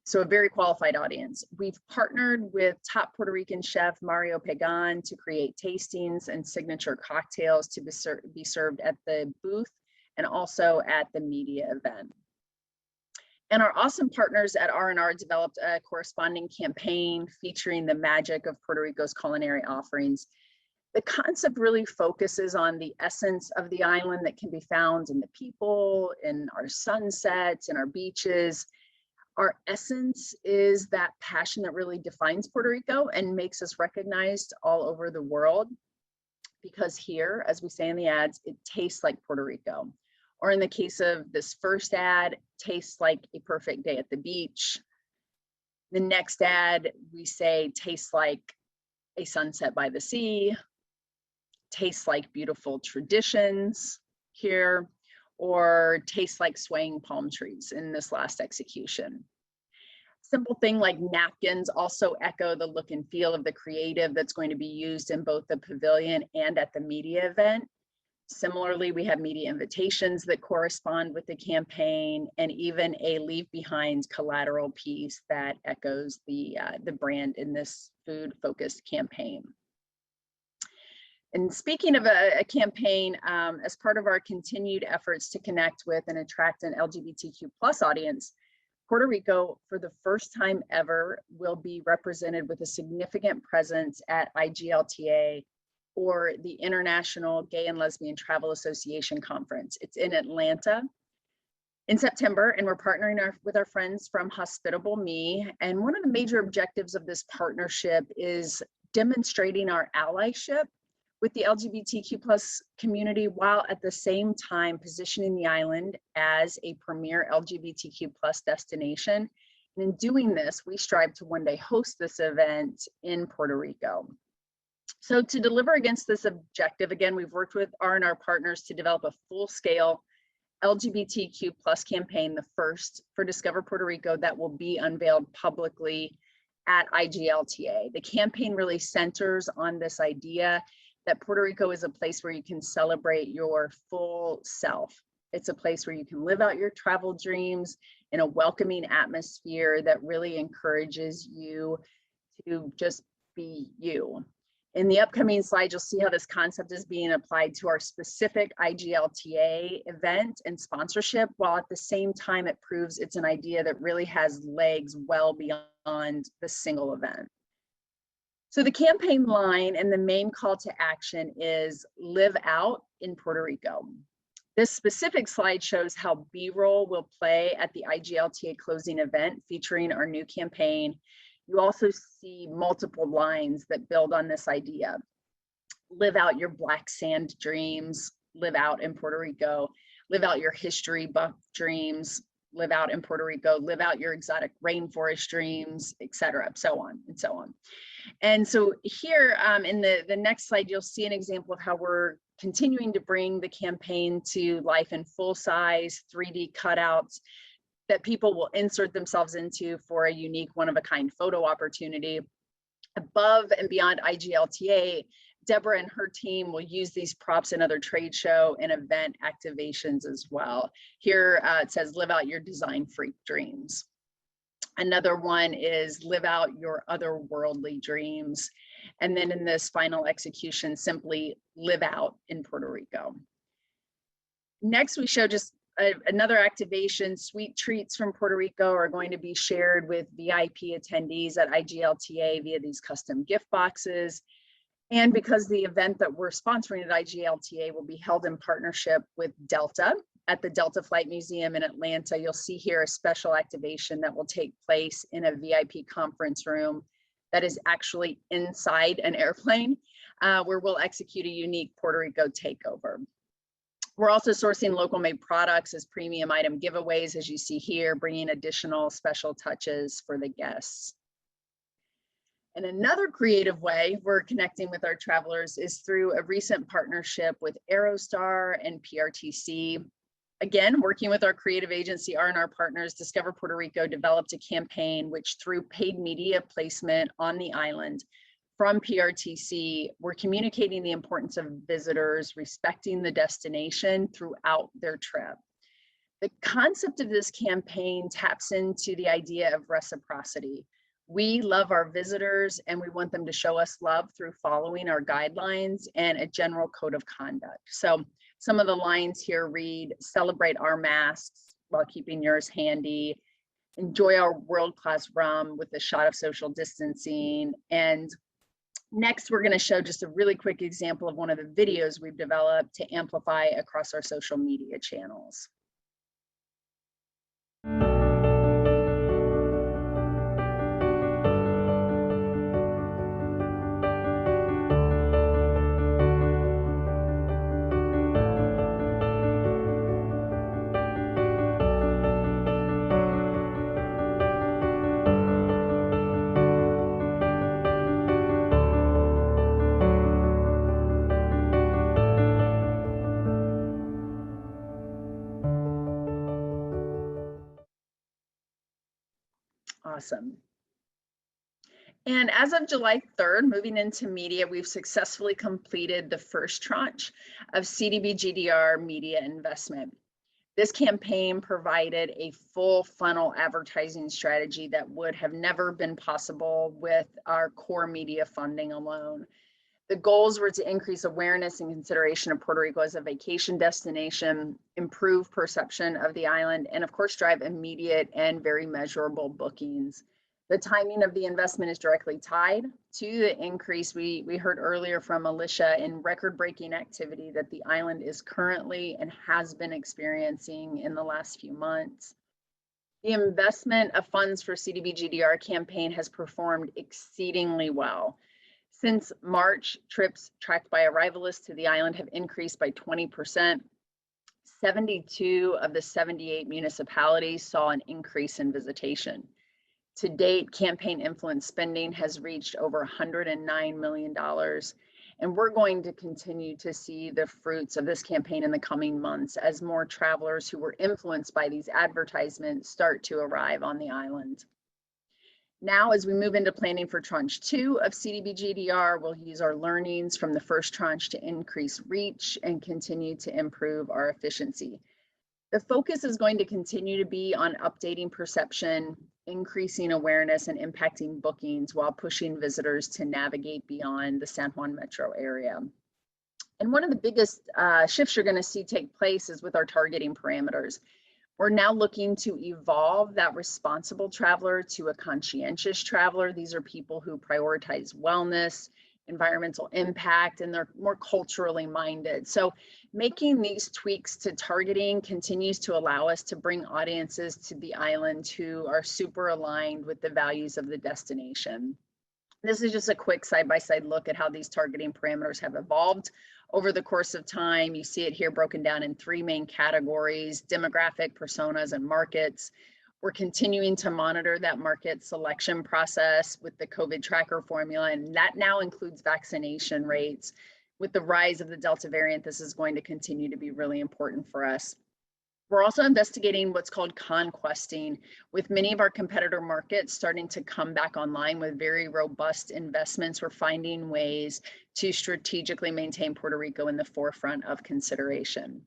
So a very qualified audience. We've partnered with top Puerto Rican chef Mario Pagan to create tastings and signature cocktails to be served at the booth and also at the media event. And our awesome partners at R&R developed a corresponding campaign featuring the magic of Puerto Rico's culinary offerings. The concept really focuses on the essence of the island that can be found in the people, in our sunsets, in our beaches. Our essence is that passion that really defines Puerto Rico and makes us recognized all over the world, because here, as we say in the ads, it tastes like Puerto Rico. Or in the case of this first ad, tastes like a perfect day at the beach. The next ad, we say tastes like a sunset by the sea, tastes like beautiful traditions here, or tastes like swaying palm trees in this last execution. Simple thing like napkins also echo the look and feel of the creative that's going to be used in both the pavilion and at the media event. Similarly, we have media invitations that correspond with the campaign, and even a leave behind collateral piece that echoes the brand in this food-focused campaign. And speaking of a campaign, as part of our continued efforts to connect with and attract an LGBTQ+ audience, Puerto Rico, for the first time ever, will be represented with a significant presence at IGLTA, or the International Gay and Lesbian Travel Association Conference. It's in Atlanta in September, and we're partnering with our friends from Hospitable Me. And one of the major objectives of this partnership is demonstrating our allyship with the LGBTQ+ community, while at the same time positioning the island as a premier LGBTQ+ destination. And in doing this, we strive to one day host this event in Puerto Rico. So to deliver against this objective, again, we've worked with R&R partners to develop a full-scale LGBTQ+ campaign, the first for Discover Puerto Rico, that will be unveiled publicly at IGLTA. The campaign really centers on this idea that Puerto Rico is a place where you can celebrate your full self. It's a place where you can live out your travel dreams in a welcoming atmosphere that really encourages you to just be you. In the upcoming slide, you'll see how this concept is being applied to our specific IGLTA event and sponsorship, while at the same time it proves it's an idea that really has legs well beyond the single event. So the campaign line and the main call to action is live out in Puerto Rico. This specific slide shows how B-roll will play at the IGLTA closing event featuring our new campaign. You also see multiple lines that build on this idea. Live out your black sand dreams, live out in Puerto Rico, live out your history buff dreams, live out in Puerto Rico, live out your exotic rainforest dreams, etc., so on and so on. And so here in the next slide, you'll see an example of how we're continuing to bring the campaign to life in full-size 3D cutouts that people will insert themselves into for a unique one-of-a-kind photo opportunity. Above and beyond IGLTA, Deborah and her team will use these props in other trade show and event activations as well. Here it says, live out your design freak dreams. Another one is live out your otherworldly dreams. And then in this final execution, simply live out in Puerto Rico. Next, we show just another activation. Sweet treats from Puerto Rico are going to be shared with VIP attendees at IGLTA via these custom gift boxes. And because the event that we're sponsoring at IGLTA will be held in partnership with Delta at the Delta Flight Museum in Atlanta, you'll see here a special activation that will take place in a VIP conference room that is actually inside an airplane, where we'll execute a unique Puerto Rico takeover. We're also sourcing local made products as premium item giveaways, as you see here, bringing additional special touches for the guests. And another creative way we're connecting with our travelers is through a recent partnership with Aerostar and PRTC. Again, working with our creative agency, R&R partners, Discover Puerto Rico developed a campaign which, through paid media placement on the island from PRTC, we're communicating the importance of visitors respecting the destination throughout their trip. The concept of this campaign taps into the idea of reciprocity. We love our visitors and we want them to show us love through following our guidelines and a general code of conduct. So some of the lines here read, celebrate our masks while keeping yours handy, enjoy our world-class rum with a shot of social distancing. And next, we're going to show just a really quick example of one of the videos we've developed to amplify across our social media channels. Awesome. And as of July 3rd, moving into media, we've successfully completed the first tranche of CDBGDR media investment. This campaign provided a full funnel advertising strategy that would have never been possible with our core media funding alone. The goals were to increase awareness and consideration of Puerto Rico as a vacation destination, improve perception of the island, and of course, drive immediate and very measurable bookings. The timing of the investment is directly tied to the increase we heard earlier from Alicia in record-breaking activity that the island is currently and has been experiencing in the last few months. The investment of funds for CDBGDR campaign has performed exceedingly well. Since March, trips tracked by arrivalists to the island have increased by 20%. 72 of the 78 municipalities saw an increase in visitation. To date, campaign influence spending has reached over $109 million. And we're going to continue to see the fruits of this campaign in the coming months as more travelers who were influenced by these advertisements start to arrive on the island. Now, as we move into planning for tranche 2 of CDBGDR, we'll use our learnings from the first tranche to increase reach and continue to improve our efficiency. The focus is going to continue to be on updating perception, increasing awareness, and impacting bookings while pushing visitors to navigate beyond the San Juan metro area. And one of the biggest shifts you're going to see take place is with our targeting parameters. We're now looking to evolve that responsible traveler to a conscientious traveler. These are people who prioritize wellness, environmental impact, and they're more culturally minded. So making these tweaks to targeting continues to allow us to bring audiences to the island who are super aligned with the values of the destination. This is just a quick side-by-side look at how these targeting parameters have evolved over the course of time. You see it here broken down in 3 main categories: demographic, personas, and markets. We're continuing to monitor that market selection process with the COVID tracker formula, and that now includes vaccination rates. With the rise of the Delta variant, this is going to continue to be really important for us. We're also investigating what's called conquesting, with many of our competitor markets starting to come back online with very robust investments. We're finding ways to strategically maintain Puerto Rico in the forefront of consideration.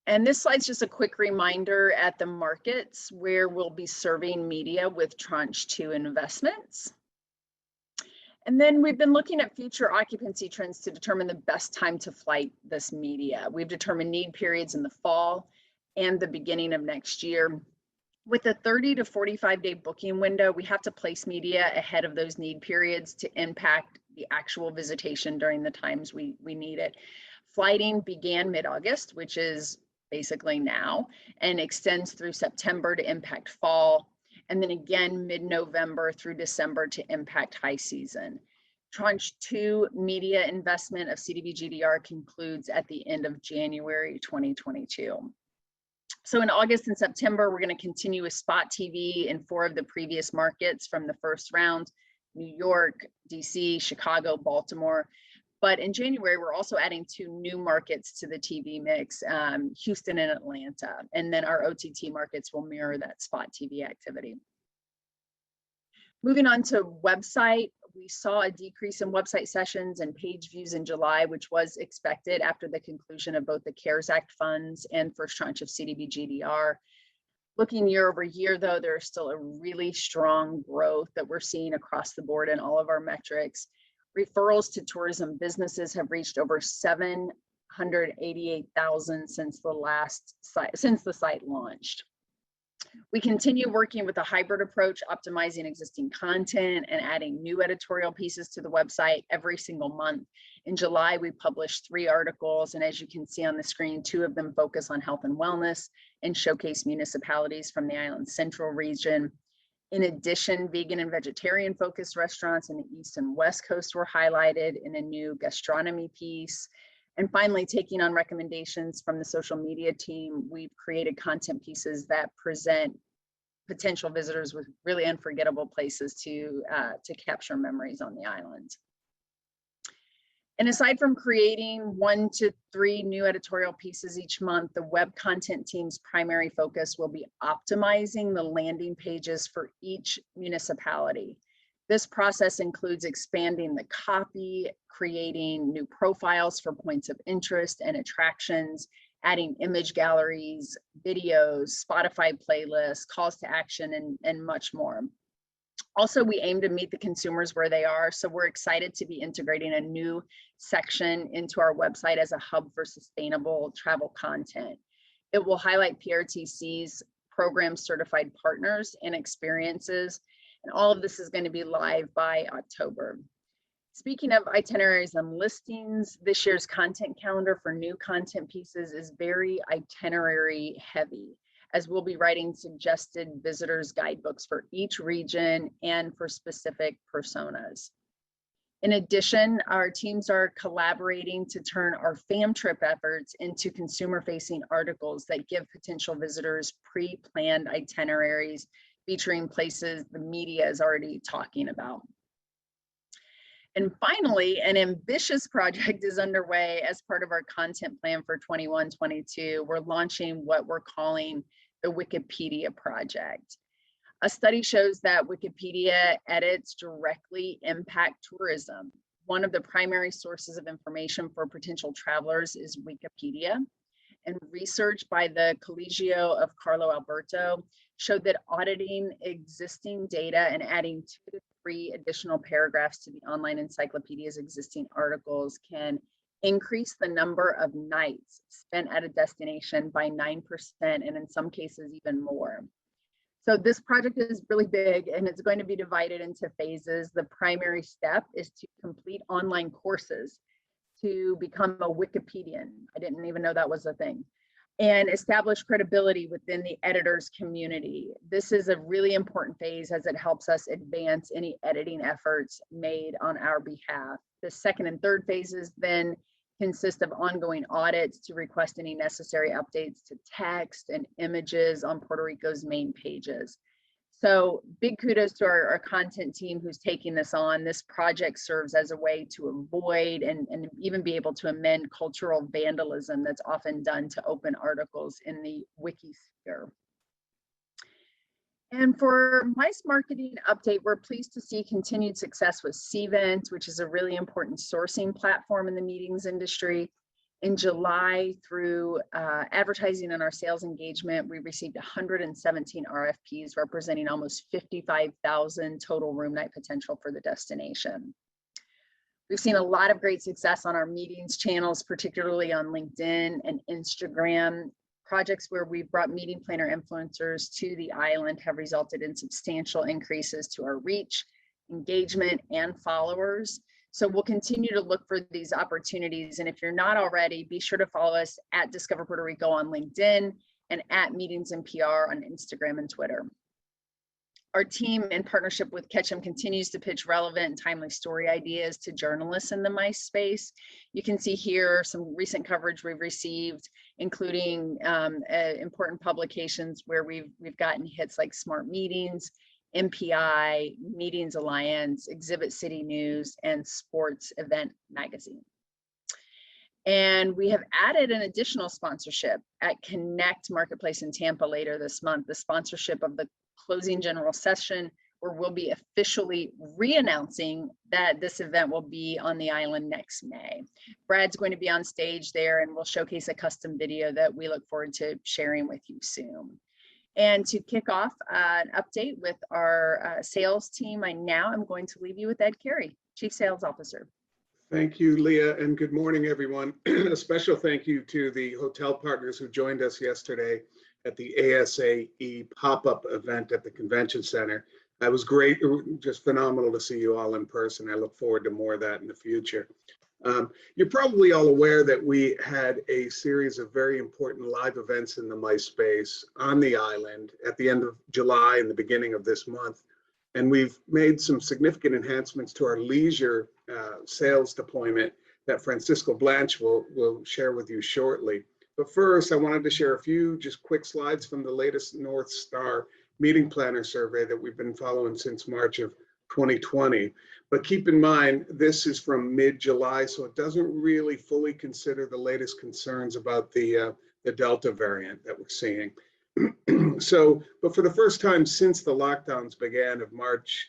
And this slide's just a quick reminder at the markets where we'll be serving media with tranche 2 investments. And then we've been looking at future occupancy trends to determine the best time to flight this media. We've determined need periods in the fall and the beginning of next year. With a 30 to 45 day booking window, we have to place media ahead of those need periods to impact the actual visitation during the times we need it. Flighting began mid-August, which is basically now, and extends through September to impact fall, and then again mid-November through December to impact high season. Tranche 2 media investment of CDBGDR concludes at the end of January 2022. So in August and September, we're going to continue with spot TV in 4 of the previous markets from the first round: New York, DC, Chicago, Baltimore. But in January, we're also adding 2 new markets to the TV mix, Houston and Atlanta. And then our OTT markets will mirror that spot TV activity. Moving on to website, we saw a decrease in website sessions and page views in July, which was expected after the conclusion of both the CARES Act funds and first tranche of CDBGDR. Looking year over year, though, there's still a really strong growth that we're seeing across the board in all of our metrics. Referrals to tourism businesses have reached over 788,000 since the site launched. We continue working with a hybrid approach, optimizing existing content and adding new editorial pieces to the website every single month. In July, we published 3 articles, and as you can see on the screen, 2 of them focus on health and wellness and showcase municipalities from the island's central region. In addition, vegan and vegetarian focused restaurants in the East and West Coast were highlighted in a new gastronomy piece. And finally, taking on recommendations from the social media team, we've created content pieces that present potential visitors with really unforgettable places to capture memories on the island. And aside from creating 1 to 3 new editorial pieces each month, the web content team's primary focus will be optimizing the landing pages for each municipality. This process includes expanding the copy, creating new profiles for points of interest and attractions, adding image galleries, videos, Spotify playlists, calls to action, and much more. Also, we aim to meet the consumers where they are, so we're excited to be integrating a new section into our website as a hub for sustainable travel content. It will highlight PRTC's program certified partners and experiences, and all of this is going to be live by October. Speaking of itineraries and listings, this year's content calendar for new content pieces is very itinerary heavy, as we'll be writing suggested visitors guidebooks for each region and for specific personas. In addition, our teams are collaborating to turn our fam trip efforts into consumer-facing articles that give potential visitors pre-planned itineraries featuring places the media is already talking about. And finally, an ambitious project is underway as part of our content plan for 21-22. We're launching what we're calling the Wikipedia project. A study shows that Wikipedia edits directly impact tourism. One of the primary sources of information for potential travelers is Wikipedia. And research by the Collegio of Carlo Alberto showed that auditing existing data and adding 2 to 3 additional paragraphs to the online encyclopedia's existing articles can increase the number of nights spent at a destination by 9%, and in some cases even more. So this project is really big, and it's going to be divided into phases. The primary step is to complete online courses to become a Wikipedian. I didn't even know that was a thing. And establish credibility within the editors community. This is a really important phase as it helps us advance any editing efforts made on our behalf. The second and third phases then consist of ongoing audits to request any necessary updates to text and images on Puerto Rico's main pages. So big kudos to our content team who's taking this on. This project serves as a way to avoid and even be able to amend cultural vandalism that's often done to open articles in the wiki sphere. And for MICE marketing update, we're pleased to see continued success with Cvent, which is a really important sourcing platform in the meetings industry. In July, through advertising and our sales engagement, we received 117 RFPs representing almost 55,000 total room night potential for the destination. We've seen a lot of great success on our meetings channels, particularly on LinkedIn and Instagram. Projects where we've brought meeting planner influencers to the island have resulted in substantial increases to our reach, engagement, and followers. So we'll continue to look for these opportunities. And if you're not already, be sure to follow us at Discover Puerto Rico on LinkedIn and at Meetings and PR on Instagram and Twitter. Our team, in partnership with Ketchum, continues to pitch relevant and timely story ideas to journalists in the MICE space. You can see here some recent coverage we've received, including important publications where we've gotten hits like Smart Meetings, MPI, Meetings Alliance, Exhibit City News, and Sports Event Magazine. And we have added an additional sponsorship at Connect Marketplace in Tampa later this month, the sponsorship of the closing general session, where we'll be officially re-announcing that this event will be on the island next May. Brad's going to be on stage there and we'll showcase a custom video that we look forward to sharing with you soon. And to kick off an update with our sales team, I now am going to leave you with Ed Carey, Chief Sales Officer. Thank you, Leah, and good morning, everyone. A special thank you to the hotel partners who joined us yesterday at the ASAE pop-up event at the Convention Center. That was great, just phenomenal to see you all in person. I look forward to more of that in the future. You're probably all aware that we had a series of very important live events in the MICE space on the island at the end of July and the beginning of this month. And we've made some significant enhancements to our leisure sales deployment that Francisco Blanche will share with you shortly. But first, I wanted to share a few just quick slides from the latest North Star meeting planner survey that we've been following since March of 2020. But keep in mind, this is from mid-July, so it doesn't really fully consider the latest concerns about the Delta variant that we're seeing. But for the first time since the lockdowns began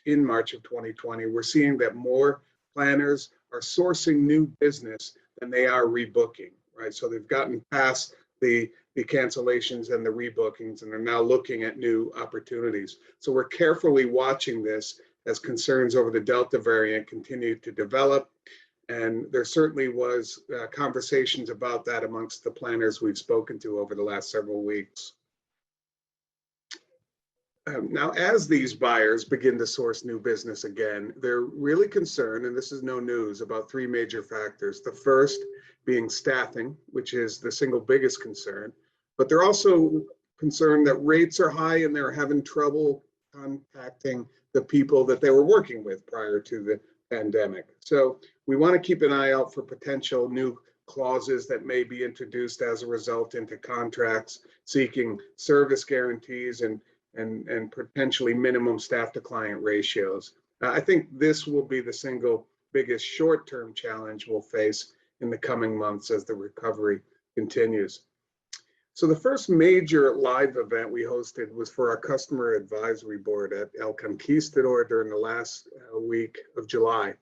in March of 2020, we're seeing that more planners are sourcing new business than they are rebooking, right? So they've gotten past the cancellations and the rebookings and are now looking at new opportunities. So we're carefully watching this as concerns over the Delta variant continue to develop. And there certainly was conversations about that amongst the planners we've spoken to over the last several weeks. Now, as these buyers begin to source new business again, they're really concerned, and this is no news, about three major factors. The first being staffing, which is the single biggest concern, but they're also concerned that rates are high and they're having trouble contacting the people that they were working with prior to the pandemic. So we want to keep an eye out for potential new clauses that may be introduced as a result into contracts, seeking service guarantees and potentially minimum staff to client ratios. I think this will be the single biggest short-term challenge we'll face in the coming months as the recovery continues. So the first major live event we hosted was for our customer advisory board at El Conquistador during the last week of July.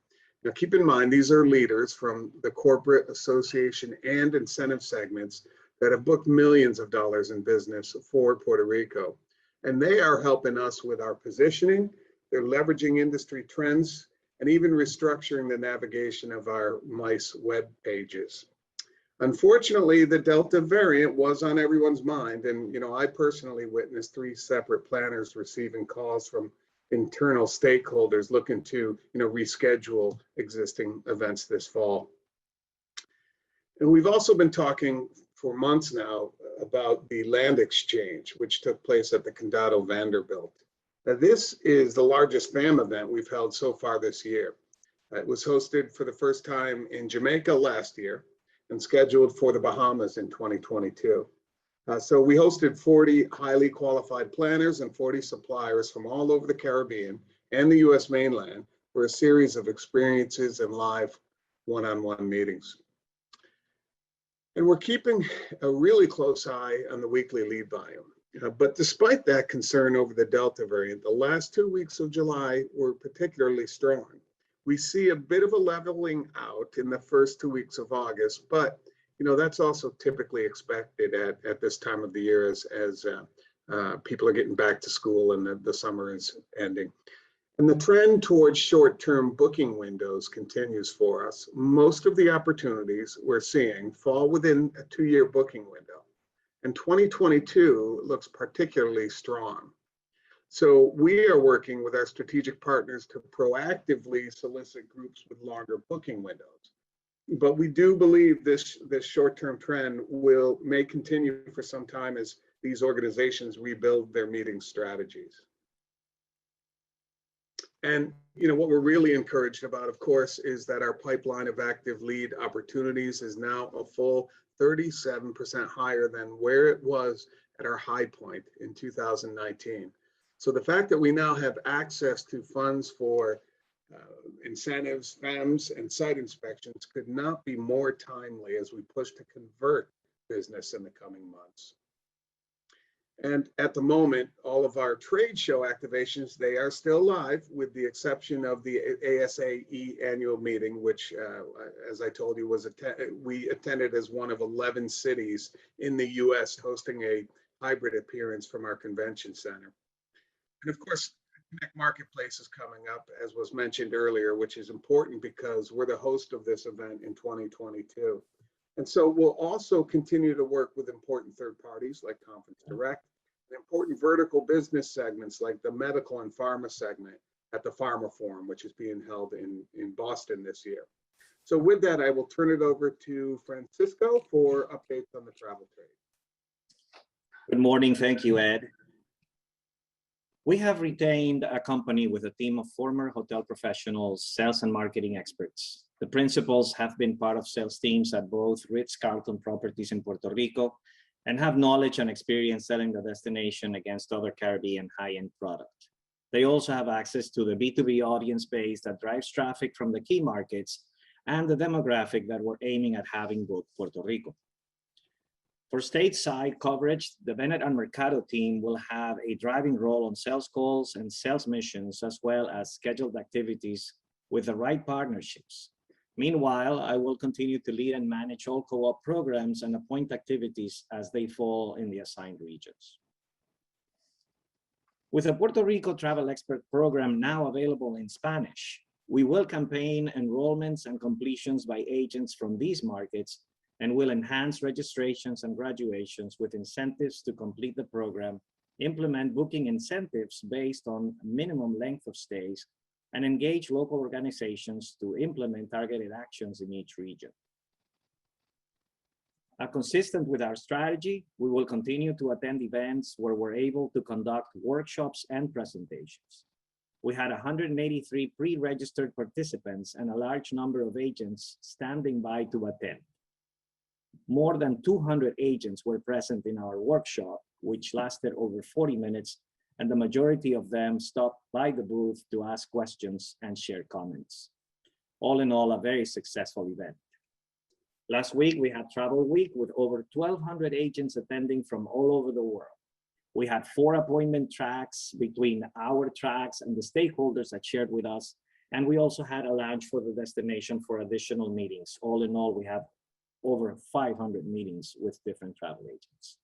Now keep in mind, these are leaders from the corporate, association, and incentive segments that have booked millions of dollars in business for Puerto Rico. And they are helping us with our positioning. They're leveraging industry trends and even restructuring the navigation of our MICE web pages. Unfortunately, the Delta variant was on everyone's mind. And, I personally witnessed 3 separate planners receiving calls from internal stakeholders looking to, reschedule existing events this fall. And we've also been talking for months now about the land exchange, which took place at the Condado Vanderbilt. Now, this is the largest FAM event we've held so far this year. It was hosted for the first time in Jamaica last year and scheduled for the Bahamas in 2022. So we hosted 40 highly qualified planners and 40 suppliers from all over the Caribbean and the US mainland for a series of experiences and live one-on-one meetings. And we're keeping a really close eye on the weekly lead volume. But despite that concern over the Delta variant, the last 2 weeks of July were particularly strong. We see a bit of a leveling out in the first 2 weeks of August, but that's also typically expected at this time of the year as people are getting back to school and the summer is ending. And the trend towards short-term booking windows continues for us. Most of the opportunities we're seeing fall within a 2-year booking window. And 2022 looks particularly strong. So we are working with our strategic partners to proactively solicit groups with longer booking windows. But we do believe this short-term trend may continue for some time as these organizations rebuild their meeting strategies. And what we're really encouraged about, of course, is that our pipeline of active lead opportunities is now a full 37% higher than where it was at our high point in 2019. So the fact that we now have access to funds for incentives, FEMS, and site inspections could not be more timely as we push to convert business in the coming months. And at the moment, all of our trade show activations, they are still live with the exception of the ASAE annual meeting, which, as I told you, we attended as one of 11 cities in the US hosting a hybrid appearance from our convention center. And of course, Connect Marketplace is coming up, as was mentioned earlier, which is important because we're the host of this event in 2022. And so we'll also continue to work with important third parties like Conference Direct, and important vertical business segments like the medical and pharma segment at the Pharma Forum, which is being held in Boston this year. So with that, I will turn it over to Francisco for updates on the travel trade. Good morning. Thank you, Ed. We have retained a company with a team of former hotel professionals, sales and marketing experts. The principals have been part of sales teams at both Ritz-Carlton properties in Puerto Rico and have knowledge and experience selling the destination against other Caribbean high-end product. They also have access to the B2B audience base that drives traffic from the key markets and the demographic that we're aiming at having both Puerto Rico. For stateside coverage, the Bennett and Mercado team will have a driving role on sales calls and sales missions, as well as scheduled activities with the right partnerships. Meanwhile, I will continue to lead and manage all co-op programs and appoint activities as they fall in the assigned regions. With the Puerto Rico Travel Expert Program now available in Spanish, we will campaign enrollments and completions by agents from these markets and will enhance registrations and graduations with incentives to complete the program, implement booking incentives based on minimum length of stays, and engage local organizations to implement targeted actions in each region. Consistent with our strategy, we will continue to attend events where we're able to conduct workshops and presentations. We had 183 pre-registered participants and a large number of agents standing by to attend. More than 200 agents were present in our workshop, which lasted over 40 minutes, and the majority of them stopped by the booth to ask questions and share comments. All in all, a very successful event. Last week, we had Travel Week with over 1,200 agents attending from all over the world. We had 4 appointment tracks between our tracks and the stakeholders that shared with us, and we also had a lounge for the destination for additional meetings. All in all, we have over 500 meetings with different travel agents.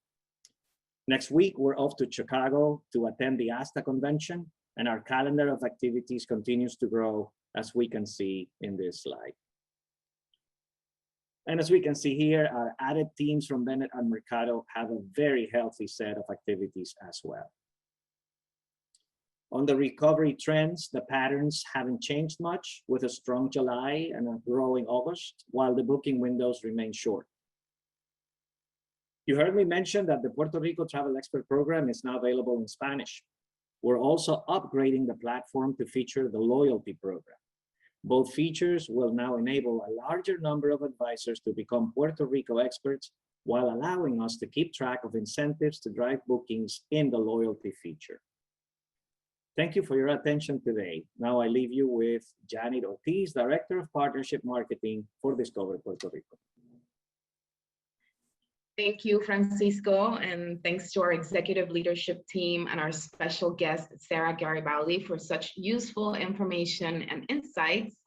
Next week, we're off to Chicago to attend the ASTA convention, and our calendar of activities continues to grow, as we can see in this slide. And as we can see here, our added teams from Bennett and Mercado have a very healthy set of activities as well. On the recovery trends, the patterns haven't changed much, with a strong July and a growing August, while the booking windows remain short. You heard me mention that the Puerto Rico Travel Expert Program is now available in Spanish. We're also upgrading the platform to feature the loyalty program. Both features will now enable a larger number of advisors to become Puerto Rico experts, while allowing us to keep track of incentives to drive bookings in the loyalty feature. Thank you for your attention today. Now I leave you with Janet Ortiz, Director of Partnership Marketing for Discover Puerto Rico. Thank you, Francisco, and thanks to our executive leadership team and our special guest, Sara Garibaldi, for such useful information and insights.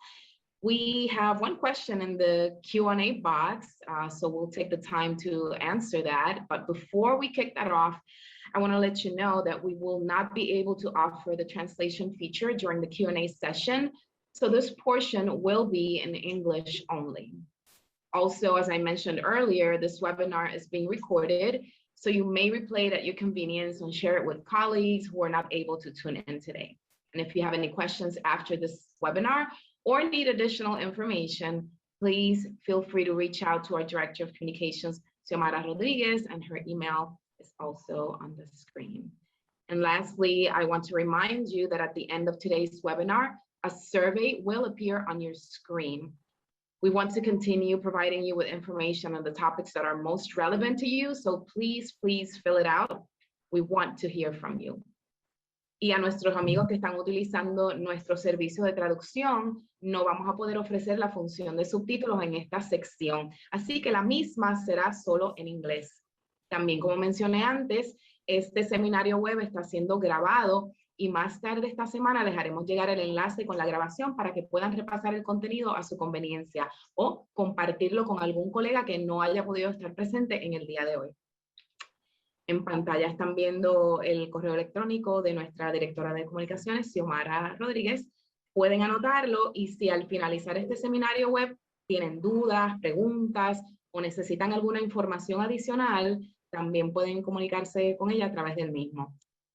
We have one question in the Q&A box, so we'll take the time to answer that. But before we kick that off, I want to let you know that we will not be able to offer the translation feature during the Q&A session. So this portion will be in English only. Also, as I mentioned earlier, this webinar is being recorded, so you may replay it at your convenience and share it with colleagues who are not able to tune in today. And if you have any questions after this webinar or need additional information, please feel free to reach out to our Director of Communications, Xiomara Rodriguez, and her email is also on the screen. And lastly, I want to remind you that at the end of today's webinar, a survey will appear on your screen. We want to continue providing you with information on the topics that are most relevant to you, so please fill it out. We want to hear from you. Y a nuestros amigos que están utilizando nuestro servicio de traducción, no vamos a poder ofrecer la función de subtítulos en esta sección, así que la misma será solo en inglés. También, como mencioné antes, este seminario web está siendo grabado y más tarde esta semana les haremos llegar el enlace con la grabación para que puedan repasar el contenido a su conveniencia o compartirlo con algún colega que no haya podido estar presente en el día de hoy. En pantalla están viendo el correo electrónico de nuestra directora de comunicaciones, Xiomara Rodríguez. Pueden anotarlo y si al finalizar este seminario web tienen dudas, preguntas o necesitan alguna información adicional, también pueden comunicarse con ella a través del mismo.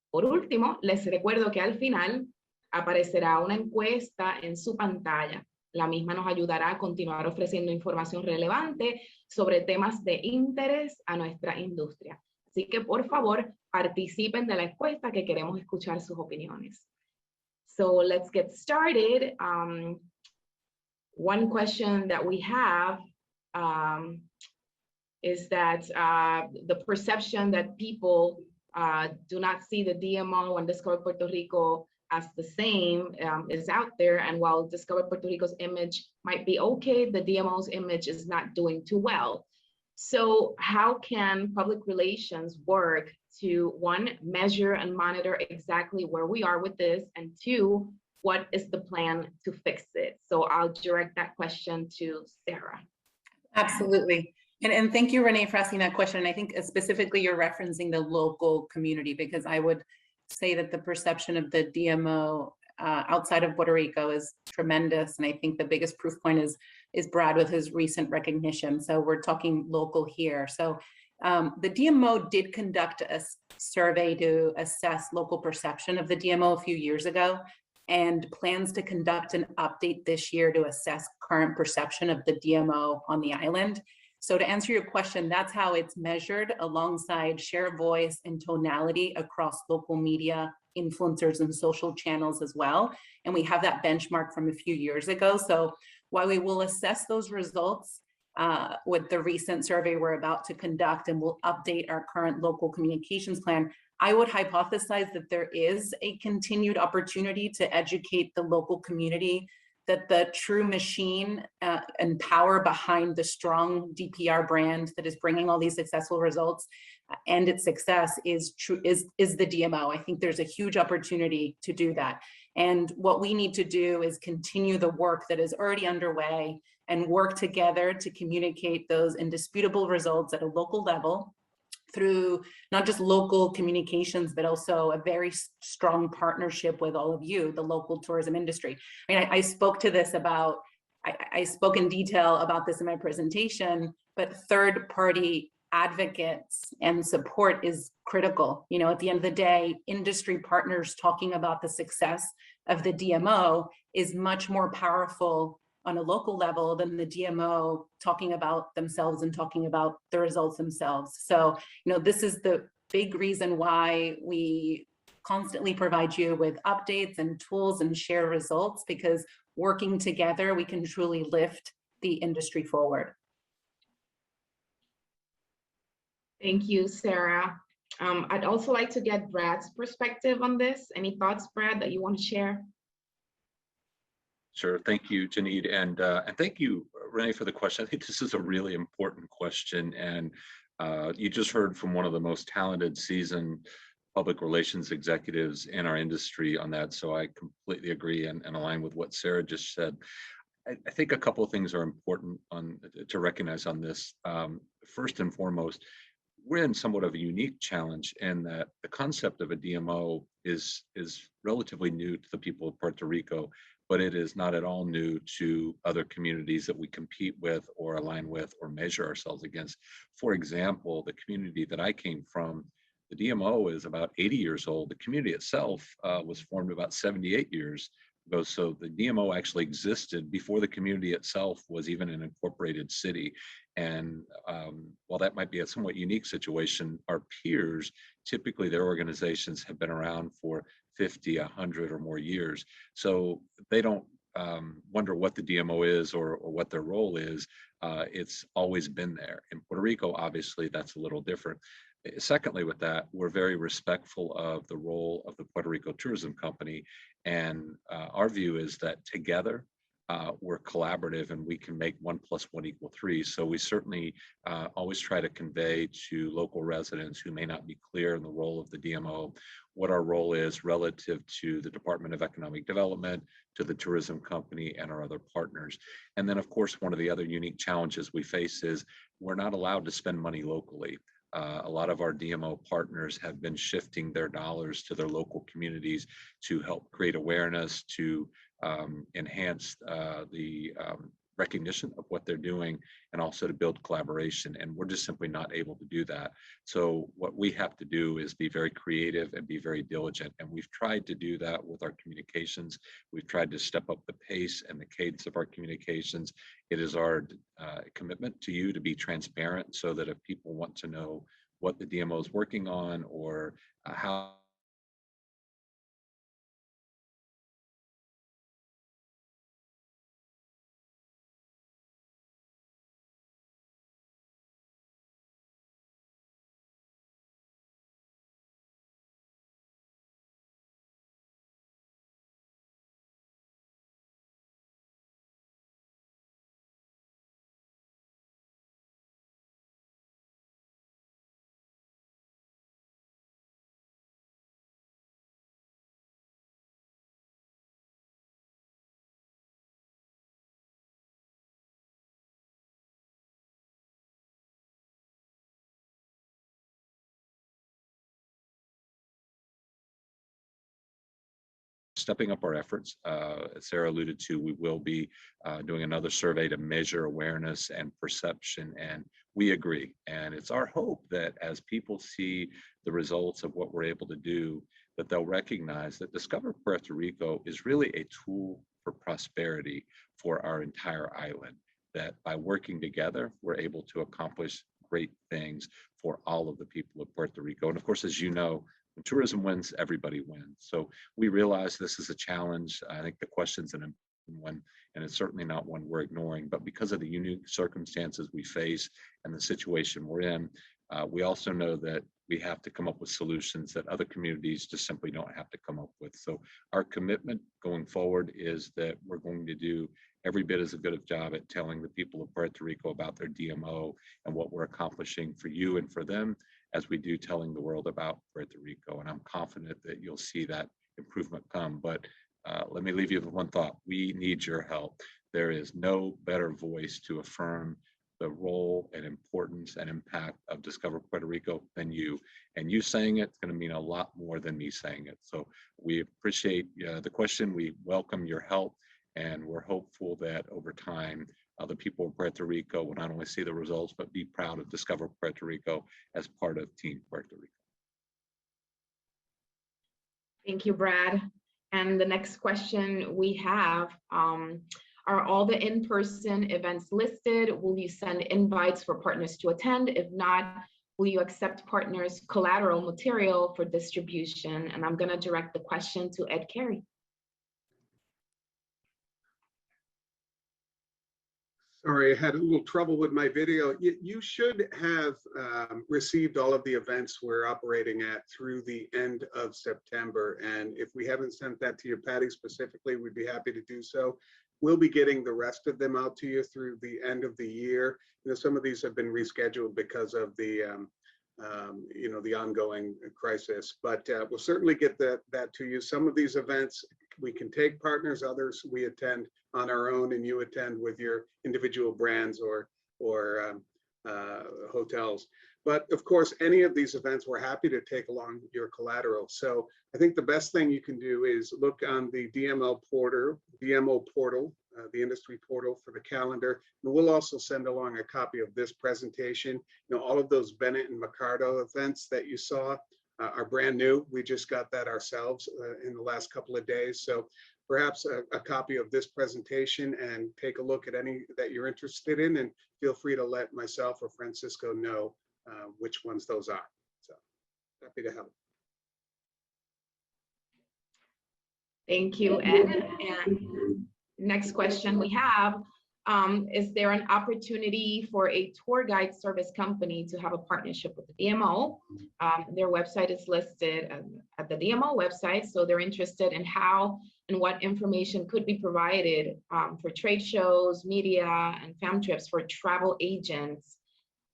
Por último, les recuerdo que al final aparecerá una encuesta en su pantalla. La misma nos ayudará a continuar ofreciendo información relevante sobre temas de interés a nuestra industria. Así que, por favor, participen de la encuesta que queremos escuchar sus opiniones. So let's get started. One question that we have is that the perception that people do not see the DMO and Discover Puerto Rico as the same is out there. And while Discover Puerto Rico's image might be okay, the DMO's image is not doing too well. So how can public relations work to, one, measure and monitor exactly where we are with this, and two, what is the plan to fix it? So I'll direct that question to Sara. Absolutely. And thank you, Renee, for asking that question. And I think specifically you're referencing the local community, because I would say that the perception of the DMO outside of Puerto Rico is tremendous. And I think the biggest proof point is Brad with his recent recognition. So we're talking local here. So the DMO did conduct a survey to assess local perception of the DMO a few years ago, and plans to conduct an update this year to assess current perception of the DMO on the island. So to answer your question, that's how it's measured alongside share of voice and tonality across local media, influencers, and social channels as well. And we have that benchmark from a few years ago. So while we will assess those results with the recent survey we're about to conduct, and we'll update our current local communications plan, I would hypothesize that there is a continued opportunity to educate the local community that the true machine and power behind the strong DPR brand that is bringing all these successful results and its success is the DMO. I think there's a huge opportunity to do that. And what we need to do is continue the work that is already underway and work together to communicate those indisputable results at a local level through not just local communications, but also a very strong partnership with all of you, the local tourism industry. I mean, I spoke to this about, I spoke in detail about this in my presentation, but third-party advocates and support is critical. You know, at the end of the day, industry partners talking about the success of the DMO is much more powerful on a local level than the DMO talking about themselves and talking about the results themselves. So, you know, this is the big reason why we constantly provide you with updates and tools and share results, because working together, we can truly lift the industry forward. Thank you, Sara. I'd also like to get Brad's perspective on this. Any thoughts, Brad, that you want to share? Sure. Thank you, Janine, and thank you, Renee, for the question. I think this is a really important question, and you just heard from one of the most talented, seasoned public relations executives in our industry on that. So I completely agree and align with what Sara just said. I think a couple of things are important to recognize on this. First and foremost, we're in somewhat of a unique challenge in that the concept of a DMO is relatively new to the people of Puerto Rico, but it is not at all new to other communities that we compete with or align with or measure ourselves against. For example, the community that I came from, the DMO is about 80 years old. The community itself was formed about 78 years ago. So the DMO actually existed before the community itself was even an incorporated city. And while that might be a somewhat unique situation, our peers, typically their organizations have been around for 50, 100 or more years. So they don't wonder what the DMO is or what their role is. It's always been there. In Puerto Rico, obviously, that's a little different. Secondly, with that, we're very respectful of the role of the Puerto Rico Tourism Company. And our view is that together, we're collaborative and we can make 1 + 1 = 3. So we certainly always try to convey to local residents who may not be clear in the role of the DMO, what our role is relative to the Department of Economic Development, to the tourism company and our other partners. And then of course, one of the other unique challenges we face is we're not allowed to spend money locally. A lot of our DMO partners have been shifting their dollars to their local communities to help create awareness, to enhance the recognition of what they're doing, and also to build collaboration. And we're just simply not able to do that. So what we have to do is be very creative and be very diligent. And we've tried to do that with our communications. We've tried to step up the pace and the cadence of our communications. It is our commitment to you to be transparent so that if people want to know what the DMO is working on or how stepping up our efforts. As Sarah alluded to, we will be doing another survey to measure awareness and perception, and we agree. And it's our hope that as people see the results of what we're able to do, that they'll recognize that Discover Puerto Rico is really a tool for prosperity for our entire island, that by working together, we're able to accomplish great things for all of the people of Puerto Rico. And of course, as you know, when tourism wins, everybody wins. So we realize this is a challenge. I think the question's an important one, and it's certainly not one we're ignoring. But because of the unique circumstances we face and the situation we're in, we also know that we have to come up with solutions that other communities just simply don't have to come up with. So our commitment going forward is that we're going to do every bit as good a job at telling the people of Puerto Rico about their DMO and what we're accomplishing for you and for them as we do telling the world about Puerto Rico. And I'm confident that you'll see that improvement come. But let me leave you with one thought. We need your help. There is no better voice to affirm the role and importance and impact of Discover Puerto Rico than you. And you saying it's going to mean a lot more than me saying it. So we appreciate the question. We welcome your help. And we're hopeful that over time, the people of Puerto Rico will not only see the results, but be proud of Discover Puerto Rico as part of Team Puerto Rico. Thank you, Brad. And the next question we have, are all the in-person events listed? Will you send invites for partners to attend? If not, will you accept partners' collateral material for distribution? And I'm going to direct the question to Ed Carey. Sorry, I had a little trouble with my video. You should have received all of the events we're operating at through the end of September. And if we haven't sent that to you, Patty, specifically, we'd be happy to do so. We'll be getting the rest of them out to you through the end of the year. You know, some of these have been rescheduled because of the the ongoing crisis, but we'll certainly get that to you. Some of these events we can take partners, others we attend on our own, and you attend with your individual brands or hotels. But of course, any of these events, we're happy to take along your collateral. So I think the best thing you can do is look on the DMO portal, the industry portal for the calendar. And we'll also send along a copy of this presentation. All of those Bennett and Mercado events that you saw are brand new. We just got that ourselves in the last couple of days. So perhaps a copy of this presentation, and take a look at any that you're interested in, and feel free to let myself or Francisco know which ones those are. So happy to help. Thank you, Ed. And next question we have, is there an opportunity for a tour guide service company to have a partnership with the DMO? Their website is listed at the DMO website, so they're interested in how and what information could be provided for trade shows, media, and fam trips for travel agents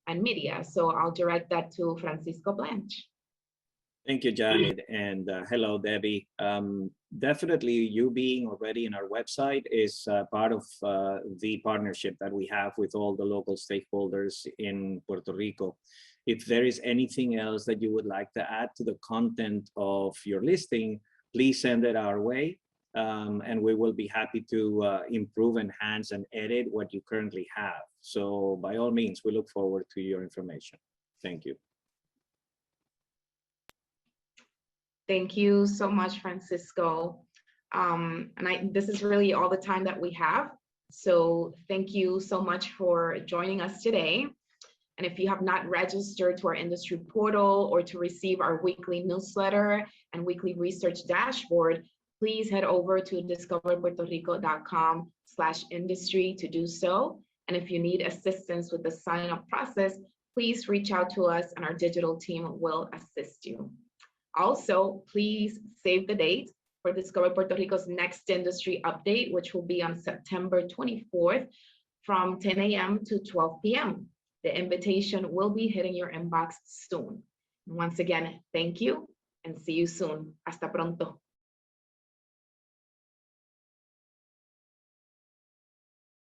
and media. So I'll direct that to Francisco Blanch. Thank you, Janet, and hello, Debbie. Definitely, you being already in our website is part of the partnership that we have with all the local stakeholders in Puerto Rico. If there is anything else that you would like to add to the content of your listing, please send it our way, and we will be happy to improve, enhance, and edit what you currently have. So by all means, we look forward to your information. Thank you. Thank you so much, Francisco. This is really all the time that we have. So thank you so much for joining us today. And if you have not registered to our industry portal or to receive our weekly newsletter and weekly research dashboard, please head over to discoverpuertorico.com/industry to do so. And if you need assistance with the sign-up process, please reach out to us and our digital team will assist you. Also, please save the date for Discover Puerto Rico's next industry update, which will be on September 24th from 10 a.m. to 12 p.m. The invitation will be hitting your inbox soon. Once again, thank you and see you soon. Hasta pronto.